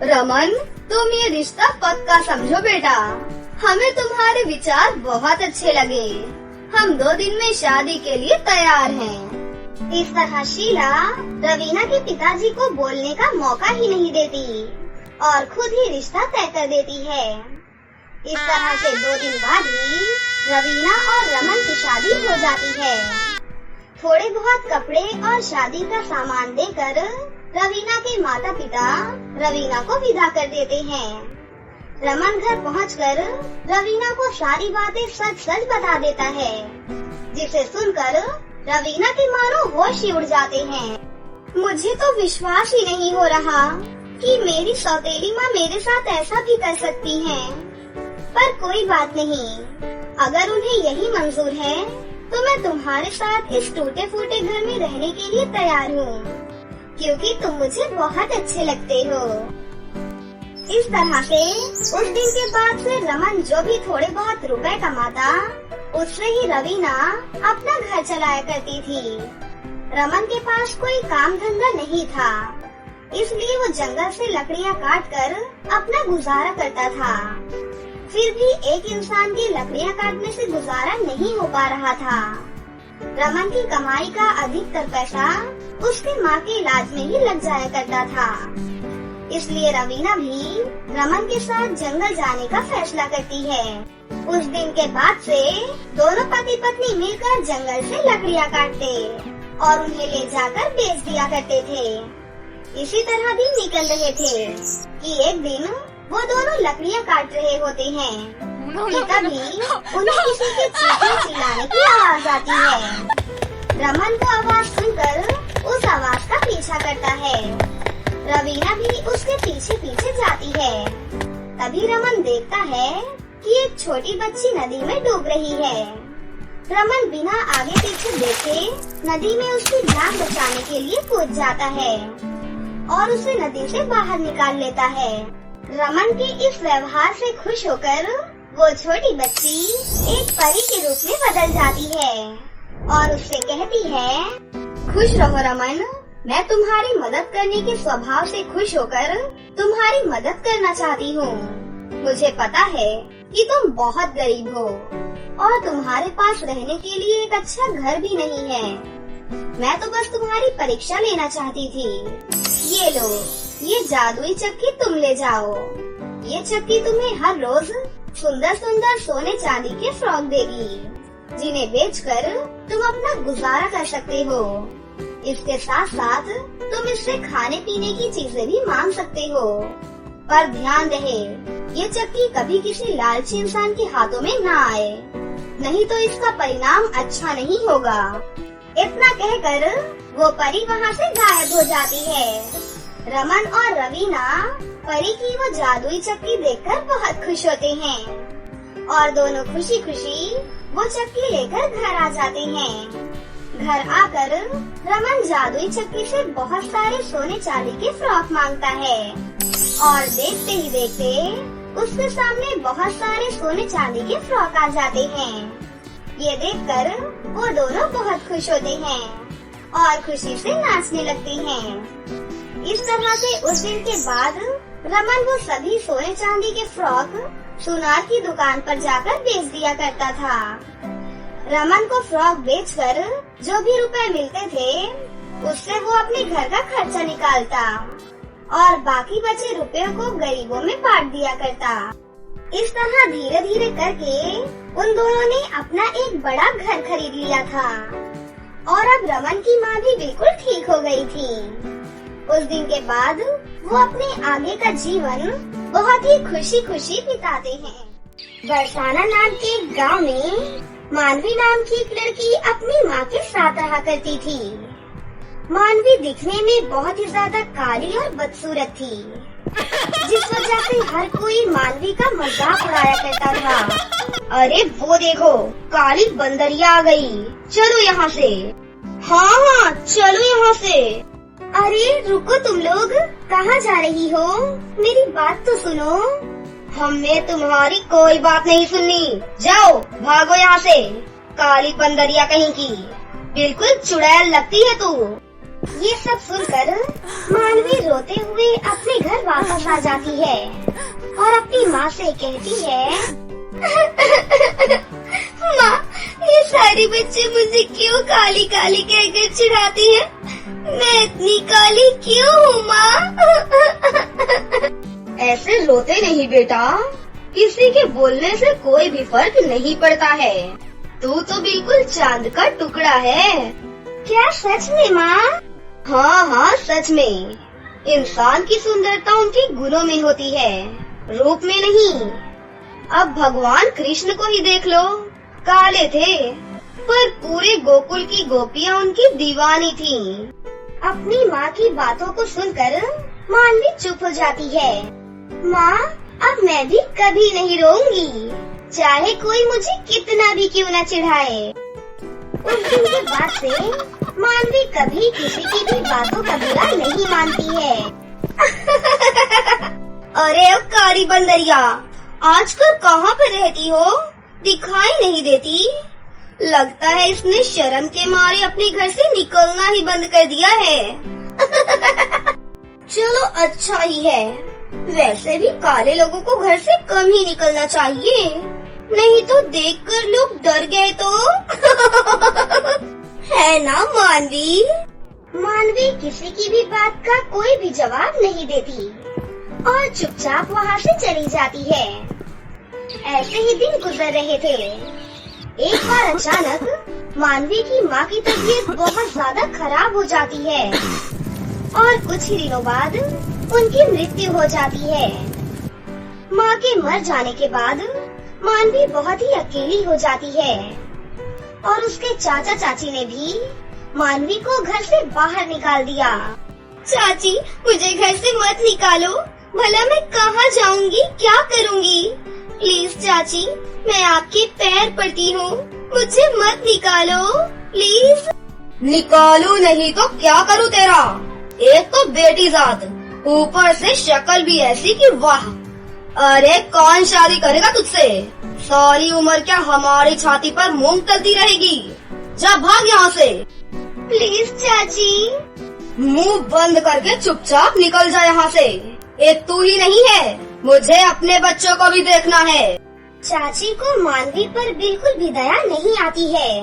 B: रमन, तुम ये रिश्ता पक्का समझो बेटा। हमें तुम्हारे विचार बहुत अच्छे लगे। हम 2 दिन में शादी के लिए तैयार हैं।
A: इस तरह शीला रवीना के पिताजी को बोलने का मौका ही नहीं देती और खुद ही रिश्ता तय कर देती है। इस तरह से 2 दिन बाद ही रवीना और रमन की शादी हो जाती है। थोड़े बहुत कपड़े और शादी का सामान देकर रवीना के माता पिता रवीना को विदा कर देते हैं। रमन घर पहुंचकर रवीना को सारी बातें सच सच बता देता है, जिसे सुनकर रवीना के मानो होश ही उड़ जाते हैं। मुझे तो विश्वास ही नहीं हो रहा कि मेरी सौतेली माँ मेरे साथ ऐसा भी कर सकती हैं। पर कोई बात नहीं, अगर उन्हें यही मंजूर है तो मैं तुम्हारे साथ इस टूटे फूटे घर में रहने के लिए तैयार हूँ, क्योंकि तुम मुझे बहुत अच्छे लगते हो। इस तरह से उस दिन के बाद से रमन जो भी थोड़े बहुत रुपए कमाता, उससे ही रवीना अपना घर चलाया करती थी। रमन के पास कोई काम धंधा नहीं था, इसलिए वो जंगल से लकड़ियाँ काट कर अपना गुजारा करता था। फिर भी एक इंसान की लकड़ियाँ काटने से गुजारा नहीं हो पा रहा था। रमन की कमाई का अधिकतर पैसा उसकी माँ के इलाज में ही लग जाया करता था। इसलिए रवीना भी रमन के साथ जंगल जाने का फैसला करती है। उस दिन के बाद से दोनों पति पत्नी मिलकर जंगल से लकड़ियाँ काटते और उन्हें ले जाकर बेच दिया करते थे। इसी तरह दिन निकल रहे थे कि एक दिन वो दोनों लकड़ियाँ काट रहे होते हैं कि तभी उन्हें किसी के चीखने चिल्लाने की आवाज आती है। रमन को आवाज सुनकर उस आवाज का पीछा करता है। रवीना भी उसके पीछे पीछे जाती है। तभी रमन देखता है कि एक छोटी बच्ची नदी में डूब रही है। रमन बिना आगे पीछे देखे नदी में उसकी जान बचाने के लिए कूद जाता है और उसे नदी से बाहर निकाल लेता है। रमन के इस व्यवहार से खुश होकर वो छोटी बच्ची एक परी के रूप में बदल जाती है और उससे कहती है, खुश रहो रमन, मैं तुम्हारी मदद करने के स्वभाव से खुश होकर तुम्हारी मदद करना चाहती हूँ। मुझे पता है कि तुम बहुत गरीब हो और तुम्हारे पास रहने के लिए एक अच्छा घर भी नहीं है। मैं तो बस तुम्हारी परीक्षा लेना चाहती थी। ये लो, ये जादुई चक्की तुम ले जाओ। ये चक्की तुम्हें हर रोज सुंदर सुंदर सोने चांदी के फ्रॉक देगी, जिन्हें बेचकर तुम अपना गुजारा कर सकते हो। इसके साथ साथ तुम इससे खाने पीने की चीजें भी मांग सकते हो। पर ध्यान रहे, ये चक्की कभी किसी लालची इंसान के हाथों में ना आए, नहीं तो इसका परिणाम अच्छा नहीं होगा। इतना कहकर वो परी वहाँ से गायब हो जाती है। रमन और रवीना परी की वो जादुई चक्की देखकर बहुत खुश होते हैं और दोनों खुशी खुशी वो चक्की लेकर घर आ जाते हैं। घर आकर रमन जादुई चक्की से बहुत सारे सोने चांदी के फ्रॉक मांगता है और देखते ही देखते उसके सामने बहुत सारे सोने चांदी के फ्रॉक आ जाते हैं। ये देखकर वो दोनों बहुत खुश होते हैं और खुशी से नाचने लगते हैं। इस तरह से उस दिन के बाद रमन वो सभी सोने चांदी के फ्रॉक सुनार की दुकान पर जाकर बेच दिया करता था। रमन को फ्रॉक बेचकर जो भी रुपए मिलते थे, उससे वो अपने घर का खर्चा निकालता और बाकी बचे रुपयों को गरीबों में बांट दिया करता। इस तरह धीरे धीरे करके उन दोनों ने अपना एक बड़ा घर खरीद लिया था और अब रमन की माँ भी बिल्कुल ठीक हो गई थी। उस दिन के बाद वो अपने आगे का जीवन बहुत ही खुशी खुशी बिताते हैं। बरसाना नाम के एक गाँव में मानवी नाम की एक लड़की अपनी माँ के साथ रहा करती थी। मानवी दिखने में बहुत ही ज्यादा काली और बदसूरत थी, जिस वजह से हर कोई मानवी का मजाक उड़ाया करता था। अरे वो देखो, काली बंदरिया आ गई, चलो यहाँ से। हाँ, चलो यहाँ से। अरे रुको, तुम लोग कहाँ जा रही हो? मेरी बात तो सुनो। हमने तुम्हारी कोई बात नहीं सुननी, जाओ भागो यहाँ से। काली बंदरिया कहीं की, बिल्कुल चुड़ैल लगती है तू। ये सब सुनकर मानवी रोते हुए अपने घर वापस आ जाती है और अपनी माँ से कहती है
B: माँ, ये सारे बच्चे मुझे क्यों काली काली कहकर चिढ़ाते हैं? मैं इतनी काली क्यों हूँ माँ? ऐसे रोते नहीं बेटा, किसी के बोलने से कोई भी फर्क नहीं पड़ता है। तू तो बिल्कुल चांद का टुकड़ा है।
A: क्या सच में माँ?
B: हाँ हाँ, सच में। इंसान की सुंदरता उनके गुणों में होती है, रूप में नहीं। अब भगवान कृष्ण को ही देख लो, काले थे पर पूरे गोकुल की गोपियाँ उनकी दीवानी थीं।
A: अपनी माँ की बातों को सुनकर मानवी चुप हो जाती है। माँ, अब मैं भी कभी नहीं रोऊंगी, चाहे कोई मुझे कितना भी क्यों न चिढ़ाए। उस दिन के बाद से मानवी कभी किसी की भी बातों का बुरा नहीं मानती है।
B: अरे ओ कारी बंदरिया, आजकल कहाँ पर रहती हो? दिखाई नहीं देती। लगता है इसने शर्म के मारे अपने घर से निकलना ही बंद कर दिया है। चलो अच्छा ही है, वैसे भी काले लोगों को घर से कम ही निकलना चाहिए, नहीं तो देखकर लोग डर गए तो। है ना मानवी?
A: मानवी किसी की भी बात का कोई भी जवाब नहीं देती और चुपचाप वहाँ से चली जाती है। ऐसे ही दिन गुजर रहे थे। एक बार अचानक मानवी की माँ की तबीयत बहुत ज्यादा खराब हो जाती है और कुछ ही दिनों बाद उनकी मृत्यु हो जाती है। माँ के मर जाने के बाद मानवी बहुत ही अकेली हो जाती है और उसके चाचा चाची ने भी मानवी को घर से बाहर निकाल दिया।
B: चाची, मुझे घर से मत निकालो, भला मैं कहाँ जाऊंगी, क्या करूंगी? प्लीज चाची, मैं आपके पैर पड़ती हूँ, मुझे मत निकालो प्लीज। निकालू नहीं तो क्या करूँ तेरा? एक तो बेटी जात, ऊपर से शक्ल भी ऐसी कि वाह। अरे कौन शादी करेगा तुझसे? सारी उम्र क्या हमारी छाती पर मूंग तलती रहेगी? जा भाग यहाँ से।
A: प्लीज चाची।
B: मुंह बंद करके चुपचाप निकल जा यहाँ से। एक तू ही नहीं है, मुझे अपने बच्चों को भी देखना है।
A: चाची को मानवी पर बिल्कुल भी दया नहीं आती है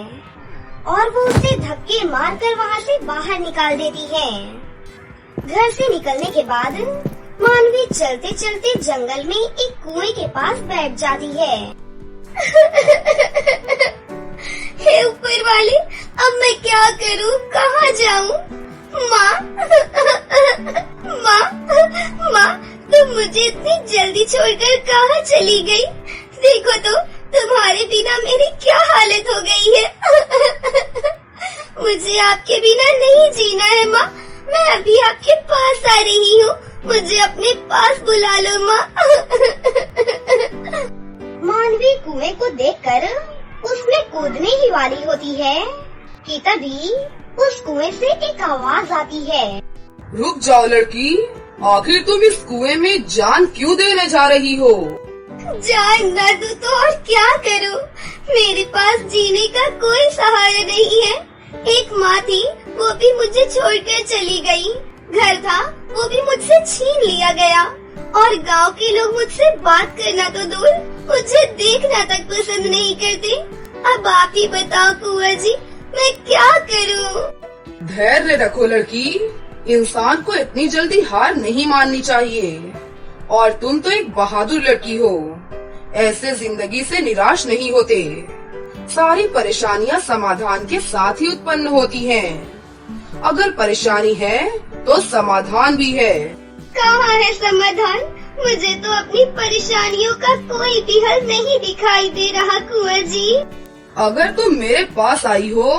A: और वो उसे धक्के मारकर वहाँ से बाहर निकाल देती है। घर से निकलने के बाद मानवी चलते चलते जंगल में एक कुएं के पास बैठ जाती है।
B: हे ऊपर वाले, अब मैं क्या करूं, कहाँ जाऊं? माँ, माँ, माँ, तुम मुझे इतनी जल्दी छोड़कर कहाँ चली गई? देखो तो तुम्हारे बिना मेरी क्या हालत हो गई है। मुझे आपके बिना नहीं जीना है माँ, मैं अभी आपके पास आ रही हूँ, मुझे अपने पास बुला लो माँ।
A: मानवी कुएं को देखकर उसमें कूदने ही वाली होती है कि तभी उस कुएं से एक आवाज आती है।
C: रुक जाओ लड़की, आखिर तुम इस कुएं में जान क्यों देने जा रही हो?
B: जान न दूं तो और क्या करूं? मेरे पास जीने का कोई सहारा नहीं है। एक माँ थी, वो भी मुझे छोड़कर चली गई। घर था, वो भी मुझसे छीन लिया गया और गांव के लोग मुझसे बात करना तो दूर, मुझे देखना तक पसंद नहीं करते। अब आप ही बताओ कुंवर जी, मैं क्या करूं?
C: धैर्य रखो लड़की, इंसान को इतनी जल्दी हार नहीं माननी चाहिए। और तुम तो एक बहादुर लड़की हो, ऐसे जिंदगी से निराश नहीं होते। सारी परेशानियां समाधान के साथ ही उत्पन्न होती हैं। अगर परेशानी है तो समाधान भी है।
B: कहाँ है समाधान? मुझे तो अपनी परेशानियों का कोई भी हल नहीं दिखाई दे रहा कुंवर जी।
C: अगर तुम मेरे पास आई हो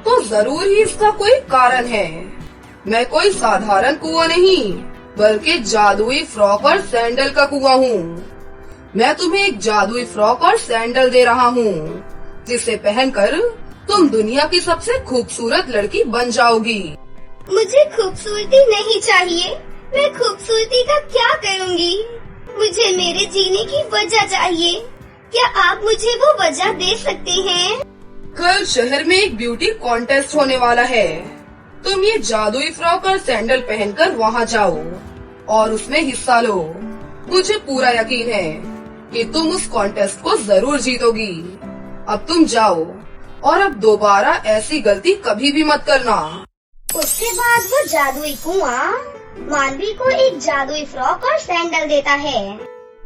C: तो जरूर ही इसका कोई कारण है। मैं कोई साधारण कुआं नहीं, बल्कि जादुई फ्रॉक और सैंडल का कुआं हूँ। मैं तुम्हें एक जादुई फ्रॉक और सैंडल दे रहा हूँ, जिसे पहनकर तुम दुनिया की सबसे खूबसूरत लड़की बन जाओगी।
B: मुझे खूबसूरती नहीं चाहिए, मैं खूबसूरती का क्या करूँगी? मुझे मेरे जीने की वजह चाहिए। क्या आप मुझे वो वजह दे सकते हैं?
C: कल शहर में एक ब्यूटी कॉन्टेस्ट होने वाला है। तुम ये जादुई फ्रॉक और सैंडल पहनकर वहाँ जाओ और उसमें हिस्सा लो। मुझे पूरा यकीन है कि तुम उस कॉन्टेस्ट को जरूर जीतोगी। अब तुम जाओ और अब दोबारा ऐसी गलती कभी भी मत करना।
A: उसके बाद वो जादुई कुआं मानवी को एक जादुई फ्रॉक और सैंडल देता है।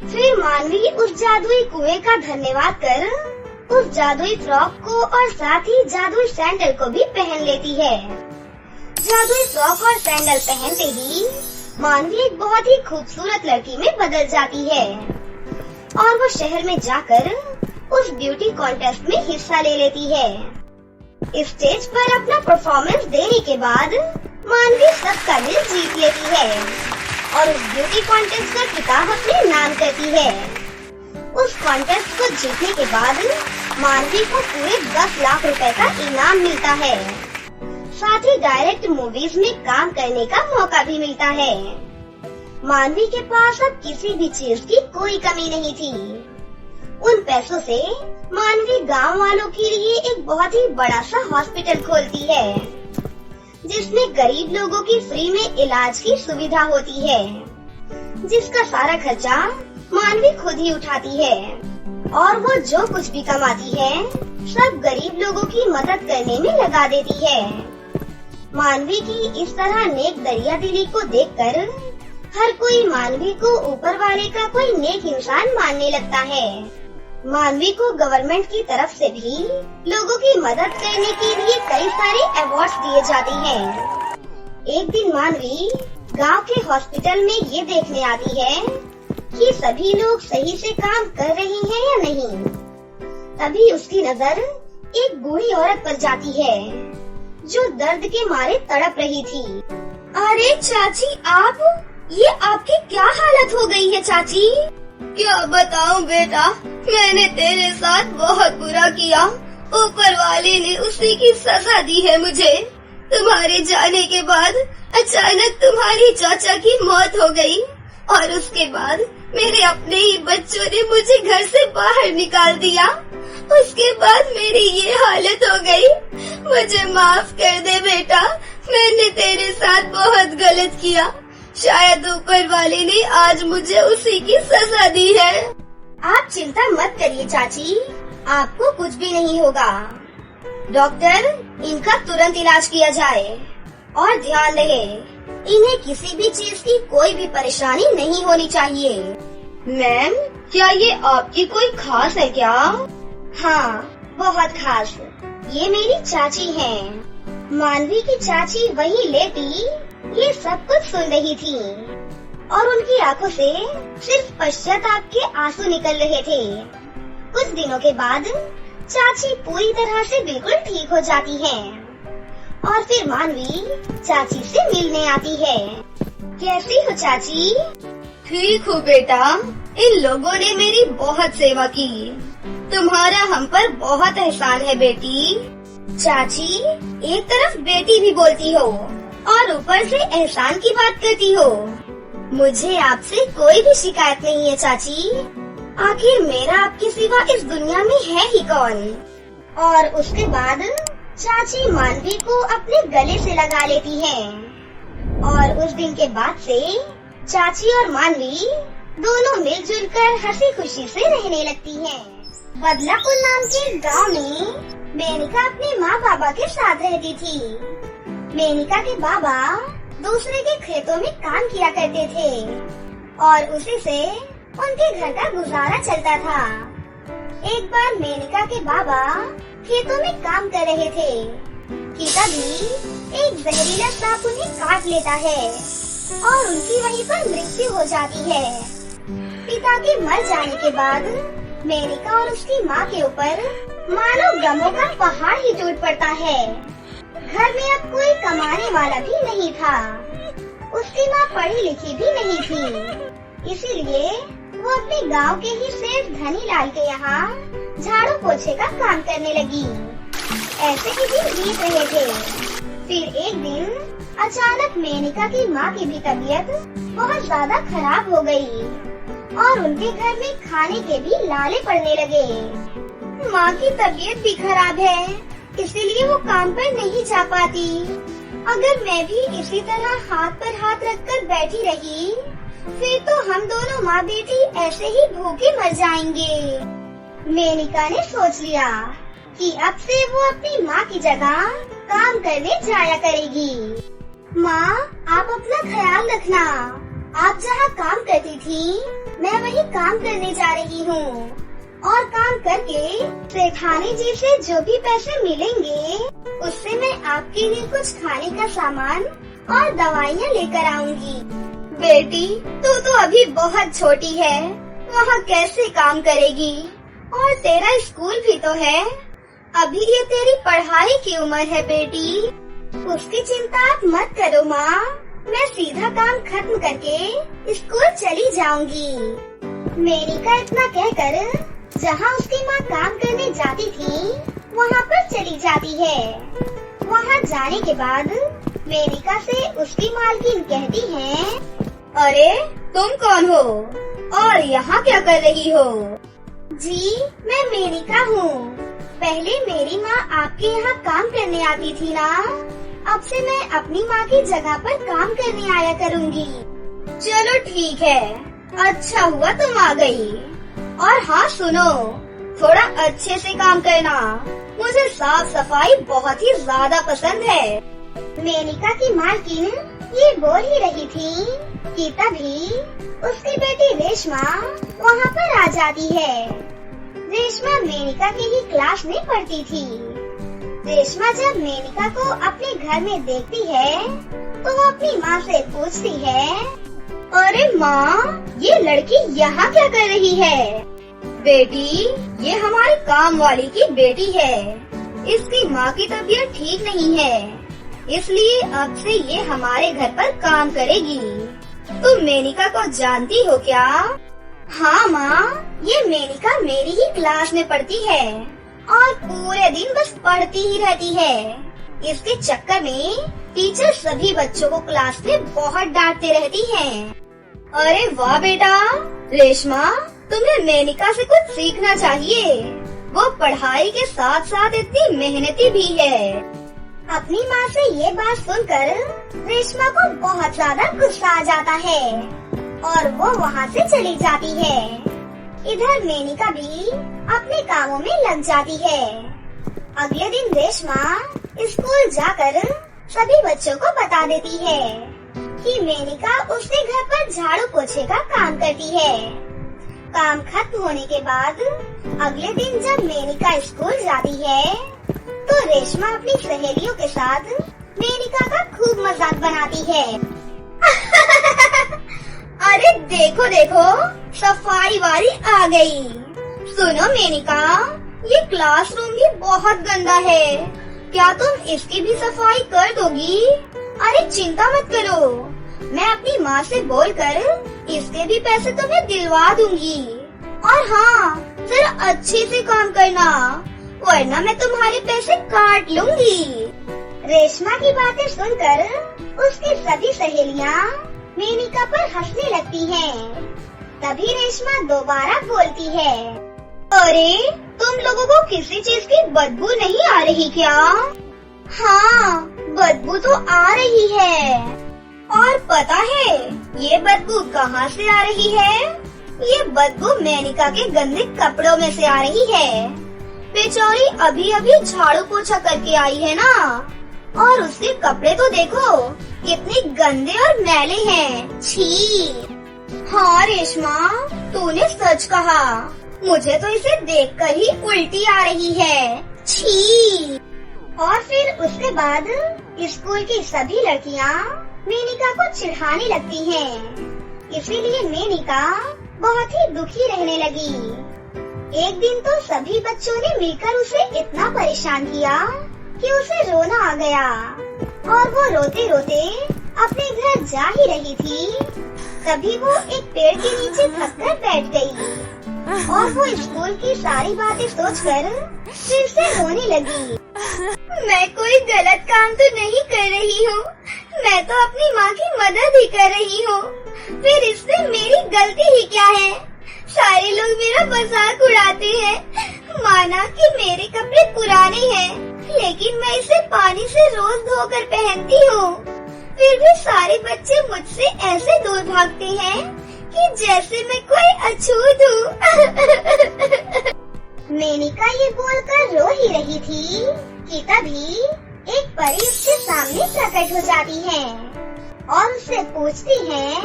A: फिर मानवी उस जादुई कुएं का धन्यवाद कर उस जादुई फ्रॉक को और साथ ही जादुई सैंडल को भी पहन लेती है। जादुई फ्रॉक और सैंडल पहनते ही मानवी एक बहुत ही खूबसूरत लड़की में बदल जाती है और वो शहर में जाकर उस ब्यूटी कॉन्टेस्ट में हिस्सा ले लेती है। स्टेज पर अपना परफॉर्मेंस देने के बाद मानवी सबका दिल जीत लेती है और उस ब्यूटी कॉन्टेस्ट का खिताब अपने नाम करती है। उस कॉन्टेस्ट को जीतने के बाद मानवी को पूरे 10 लाख रुपए का इनाम मिलता है। साथ ही डायरेक्ट मूवीज में काम करने का मौका भी मिलता है। मानवी के पास अब किसी भी चीज की कोई कमी नहीं थी। उन पैसों से मानवी गांव वालों के लिए एक बहुत ही बड़ा सा हॉस्पिटल खोलती है जिसमें गरीब लोगों की फ्री में इलाज की सुविधा होती है, जिसका सारा खर्चा मानवी खुद ही उठाती है और वो जो कुछ भी कमाती है सब गरीब लोगों की मदद करने में लगा देती है। मानवी की इस तरह नेक दरिया दिली को देखकर हर कोई मानवी को ऊपर वाले का कोई नेक इंसान मानने लगता है। मानवी को गवर्नमेंट की तरफ से भी लोगों की मदद करने के लिए कई सारे अवार्ड्स दिए जाते हैं। एक दिन मानवी गांव के हॉस्पिटल में ये देखने आती है कि सभी लोग सही से काम कर रहे हैं या नहीं। तभी उसकी नजर एक बूढ़ी औरत पर जाती है जो दर्द के मारे तड़प रही थी।
B: अरे चाची, आप ये आपकी क्या हालत हो गई है चाची? क्या बताऊं बेटा, मैंने तेरे साथ बहुत बुरा किया। ऊपर वाले ने उसी की सजा दी है मुझे। तुम्हारे जाने के बाद अचानक तुम्हारी चाचा की मौत हो गई और उसके बाद मेरे अपने ही बच्चों ने मुझे घर से बाहर निकाल दिया। उसके बाद मेरी ये हालत हो गई। मुझे माफ कर दे बेटा, मैंने तेरे साथ बहुत गलत किया। शायद ऊपर वाले ने आज मुझे उसी की सजा दी है।
A: आप चिंता मत करिए चाची, आपको कुछ भी नहीं होगा। डॉक्टर, इनका तुरंत इलाज किया जाए और ध्यान रहे इन्हें किसी भी चीज की कोई भी परेशानी नहीं होनी चाहिए।
B: मैम, क्या ये आपकी कोई खास है क्या?
A: हाँ, बहुत खास। ये मेरी चाची हैं। मानवी की चाची वही लेटी ये सब कुछ सुन रही थी और उनकी आंखों से सिर्फ पश्चाताप के आंसू निकल रहे थे। कुछ दिनों के बाद चाची पूरी तरह से बिल्कुल ठीक हो जाती है और फिर मानवी चाची से मिलने आती है। कैसी हो चाची?
B: ठीक हूँ बेटा, इन लोगों ने मेरी बहुत सेवा की। तुम्हारा हम पर बहुत एहसान है बेटी।
A: चाची, एक तरफ बेटी भी बोलती हो और ऊपर से एहसान की बात करती हो। मुझे आपसे कोई भी शिकायत नहीं है चाची। आखिर मेरा आपके सिवा इस दुनिया में है ही कौन? और उसके बाद चाची मानवी को अपने गले से लगा लेती है और उस दिन के बाद से चाची और मानवी दोनों मिलजुल कर हंसी खुशी से रहने लगती हैं। बदलापुर नाम के गांव में मेनिका अपने माँ बाबा के साथ रहती थी। मेनिका के बाबा दूसरे के खेतों में काम किया करते थे और उसी से उनके घर का गुजारा चलता था। एक बार मेनिका के बाबा खेतों में काम कर रहे थे कि तभी एक जहरीला सांप उन्हें काट लेता है और उनकी वहीं पर मृत्यु हो जाती है। पिता के मर जाने के बाद मेनिका और उसकी माँ के ऊपर मानो गमों का पहाड़ ही टूट पड़ता है। घर में अब कोई कमाने वाला भी नहीं था। उसकी माँ पढ़ी लिखी भी नहीं थी, इसीलिए वो अपने गांव के ही सेठ धनीलाल के यहाँ झाड़ू पोछे का काम करने लगी। ऐसे ही दिन बीत रहे थे। फिर एक दिन अचानक मेनिका की माँ की भी तबीयत बहुत ज्यादा खराब हो गई और उनके घर में खाने के भी लाले पड़ने लगे। माँ की तबीयत भी खराब है, इसीलिए वो काम पर नहीं जा पाती। अगर मैं भी इसी तरह हाथ पर हाथ रखकर बैठी रही, फिर तो हम दोनों माँ बेटी ऐसे ही भूखे मर जाएंगे। मेनिका ने सोच लिया कि अब से वो अपनी माँ की जगह काम करने जाया करेगी। माँ, आप अपना ख्याल रखना। आप जहाँ काम करती थी, मैं वही काम करने जा रही हूँ और काम करके सेठानी जी से जो भी पैसे मिलेंगे उससे मैं आपके लिए कुछ खाने का सामान और दवाइयाँ लेकर आऊंगी।
B: बेटी, तू तो अभी बहुत छोटी है, वहाँ कैसे काम करेगी? और तेरा स्कूल भी तो है, अभी ये तेरी पढ़ाई की उम्र है बेटी।
A: उसकी चिंता आप मत करो माँ, मैं सीधा काम खत्म करके स्कूल चली जाऊंगी। मेनिका इतना कहकर जहाँ उसकी माँ काम करने जाती थी वहाँ पर चली जाती है। वहाँ जाने के बाद मेनिका से उसकी मालकिन कहती है,
B: अरे तुम कौन हो और यहाँ क्या कर रही हो?
A: जी, मैं मेनिका हूँ। पहले मेरी माँ आपके यहाँ काम करने आती थी ना, अब से मैं अपनी माँ की जगह पर काम करने आया करूँगी।
B: चलो ठीक है, अच्छा हुआ तुम आ गई। और हाँ सुनो, थोड़ा अच्छे से काम करना, मुझे साफ सफाई बहुत ही ज्यादा पसंद है।
A: मेनिका की मालकिन ये बोल ही रही थी कि तभी उसकी बेटी रेशमा वहाँ पर आ जाती है। रेशमा मेनिका की ही क्लास में पढ़ती थी। रेशमा जब मेनिका को अपने घर में देखती है तो वो अपनी माँ से पूछती है,
B: अरे माँ, ये लड़की यहाँ क्या कर रही है? बेटी, ये हमारे काम वाली की बेटी है, इसकी माँ की तबीयत ठीक नहीं है, इसलिए अब से ये हमारे घर पर काम करेगी। तुम मेनिका को जानती हो क्या?
A: हाँ माँ, ये मेनिका मेरी ही क्लास में पढ़ती है और पूरे दिन बस पढ़ती ही रहती है। इसके चक्कर में टीचर सभी बच्चों को क्लास में बहुत डांटते रहती हैं।
B: अरे वाह बेटा, रेशमा, तुम्हें मेनिका से कुछ सीखना चाहिए। वो पढ़ाई के साथ साथ इतनी मेहनती भी है।
A: अपनी माँ से ये बात सुनकर रेशमा को बहुत ज्यादा गुस्सा आ जाता है और वो वहाँ से चली जाती है। इधर मेनिका भी अपने कामों में लग जाती है। अगले दिन रेशमा स्कूल जाकर सभी बच्चों को बता देती है कि मेनिका उसके घर पर झाड़ू पोछे का काम करती है। काम खत्म होने के बाद अगले दिन जब मेनिका स्कूल जाती है तो रेशमा अपनी सहेलियों के साथ मेनिका का खूब मजाक बनाती है।
B: अरे देखो देखो, सफाई वाली आ गई। सुनो मेनिका, ये क्लासरूम भी बहुत गंदा है, क्या तुम इसकी भी सफाई कर दोगी? अरे चिंता मत करो, मैं अपनी माँ से बोलकर इसके भी पैसे तुम्हें दिलवा दूंगी। और हाँ, जरा अच्छे से काम करना, वरना मैं तुम्हारे पैसे काट लूंगी।
A: रेशमा की बातें सुनकर उसकी सभी सहेलियाँ मेनिका पर हंसने लगती हैं। तभी रेशमा दोबारा बोलती है,
B: अरे तुम लोगों को किसी चीज की बदबू नहीं आ रही क्या?
A: हाँ, बदबू तो आ रही है।
B: और पता है ये बदबू कहाँ से आ रही है? ये बदबू मेनिका के गंदे कपड़ों में से आ रही है। बेचारी अभी अभी झाड़ू पोछा करके आई है ना, और उसके कपड़े तो देखो कितने गंदे और मैले हैं। छी! हाँ रेशमा, तूने सच कहा, मुझे तो इसे देखकर ही उल्टी आ रही है। छी!
A: और फिर उसके बाद स्कूल की सभी लड़कियाँ मेनिका को चिढ़ाने लगती हैं। इसीलिए मेनिका बहुत ही दुखी रहने लगी। एक दिन तो सभी बच्चों ने मिलकर उसे इतना परेशान किया कि उसे रोना आ गया और वो रोते रोते अपने घर जा ही रही थी, तभी वो एक पेड़ के नीचे थककर बैठ गई और वो स्कूल की सारी बातें सोचकर फिर से रोने लगी।
B: मैं कोई गलत काम तो नहीं कर रही हूँ, मैं तो अपनी माँ की मदद ही कर रही हूँ, फिर इसमें मेरी गलती ही क्या है? सारे लोग मेरा मजाक उड़ाते हैं, माना कि मेरे कपड़े पुराने हैं, लेकिन मैं इसे पानी से रोज धोकर पहनती हूँ, फिर भी सारे बच्चे मुझसे ऐसे दूर भागते हैं कि जैसे मैं कोई अछूत हूँ।
A: मेनिका ये बोलकर रो ही रही थी कि तभी एक परी उसके सामने प्रकट हो जाती है और उससे पूछती है,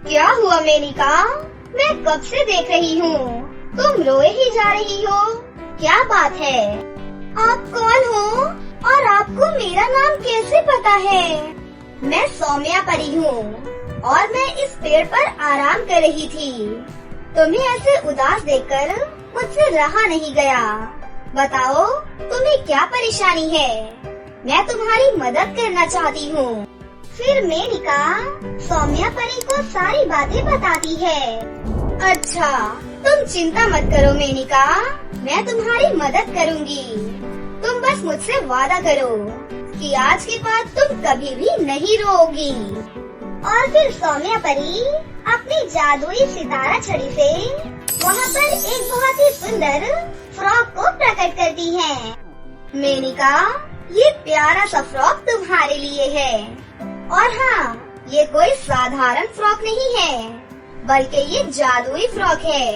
B: क्या हुआ मेनिका? मैं कब से देख रही हूँ, तुम रोए ही जा रही हो, क्या बात है? आप कौन हो और आपको मेरा नाम कैसे पता है? मैं सौम्या परी हूँ और मैं इस पेड़ पर आराम कर रही थी। तुम्हें ऐसे उदास देखकर मुझसे रहा नहीं गया। बताओ तुम्हें क्या परेशानी है? मैं तुम्हारी मदद करना चाहती हूँ।
A: फिर मेनिका सौम्या परी को सारी बातें बताती है।
B: अच्छा, तुम चिंता मत करो मेनिका, मैं तुम्हारी मदद करूँगी। तुम बस मुझसे वादा करो कि आज के बाद तुम कभी भी नहीं रोओगी।
A: और फिर सौम्या परी अपनी जादुई सितारा छड़ी से वहाँ पर एक बहुत ही सुंदर फ्रॉक को प्रकट करती है।
B: मेनिका, ये प्यारा सा फ्रॉक तुम्हारे लिए है। और हाँ, ये कोई साधारण फ्रॉक नहीं है, बल्कि ये जादुई फ्रॉक है।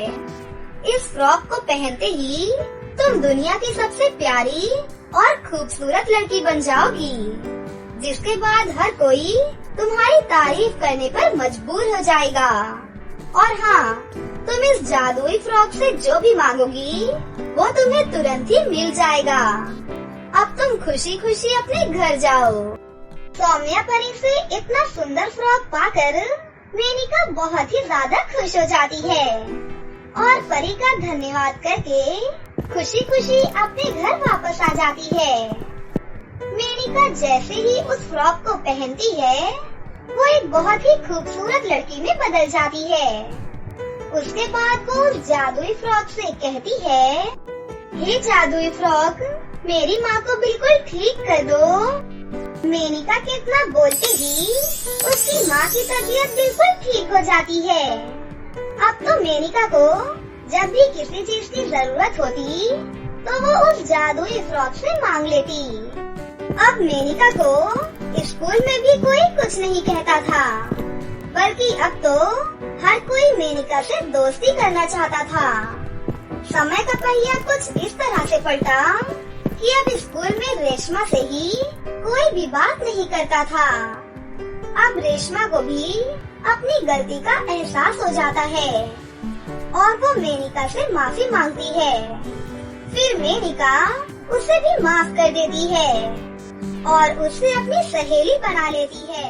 B: इस फ्रॉक को पहनते ही तुम दुनिया की सबसे प्यारी और खूबसूरत लड़की बन जाओगी, जिसके बाद हर कोई तुम्हारी तारीफ करने पर मजबूर हो जाएगा। और हाँ, तुम इस जादुई फ्रॉक से जो भी मांगोगी वो तुम्हें तुरंत ही मिल जाएगा। अब तुम खुशी खुशी अपने घर जाओ।
A: सौम्या परी से इतना सुंदर फ्रॉक पाकर मेनिका बहुत ही ज्यादा खुश हो जाती है और परी का धन्यवाद करके खुशी खुशी अपने घर वापस आ जाती है। मेनिका जैसे ही उस फ्रॉक को पहनती है वो एक बहुत ही खूबसूरत लड़की में बदल जाती है। उसके बाद वो उस जादुई फ्रॉक से कहती है, हे जादुई फ्रॉक, मेरी माँ को बिल्कुल ठीक कर दो। मेनिका के इतना बोलते ही उसकी माँ की तबीयत बिल्कुल ठीक हो जाती है। अब तो मेनिका को जब भी किसी चीज की जरूरत होती तो वो उस जादुई फ्रॉक से मांग लेती। अब मेनिका को स्कूल में भी कोई कुछ नहीं कहता था, बल्कि अब तो हर कोई मेनिका से दोस्ती करना चाहता था। समय का पहिया कुछ इस तरह से पलटा कि अब स्कूल में रेशमा से ही कोई भी बात नहीं करता था। अब रेशमा को भी अपनी गलती का एहसास हो जाता है और वो मेनिका से माफी मांगती है। फिर मेनिका उसे भी माफ कर देती है और उसे अपनी सहेली बना लेती है।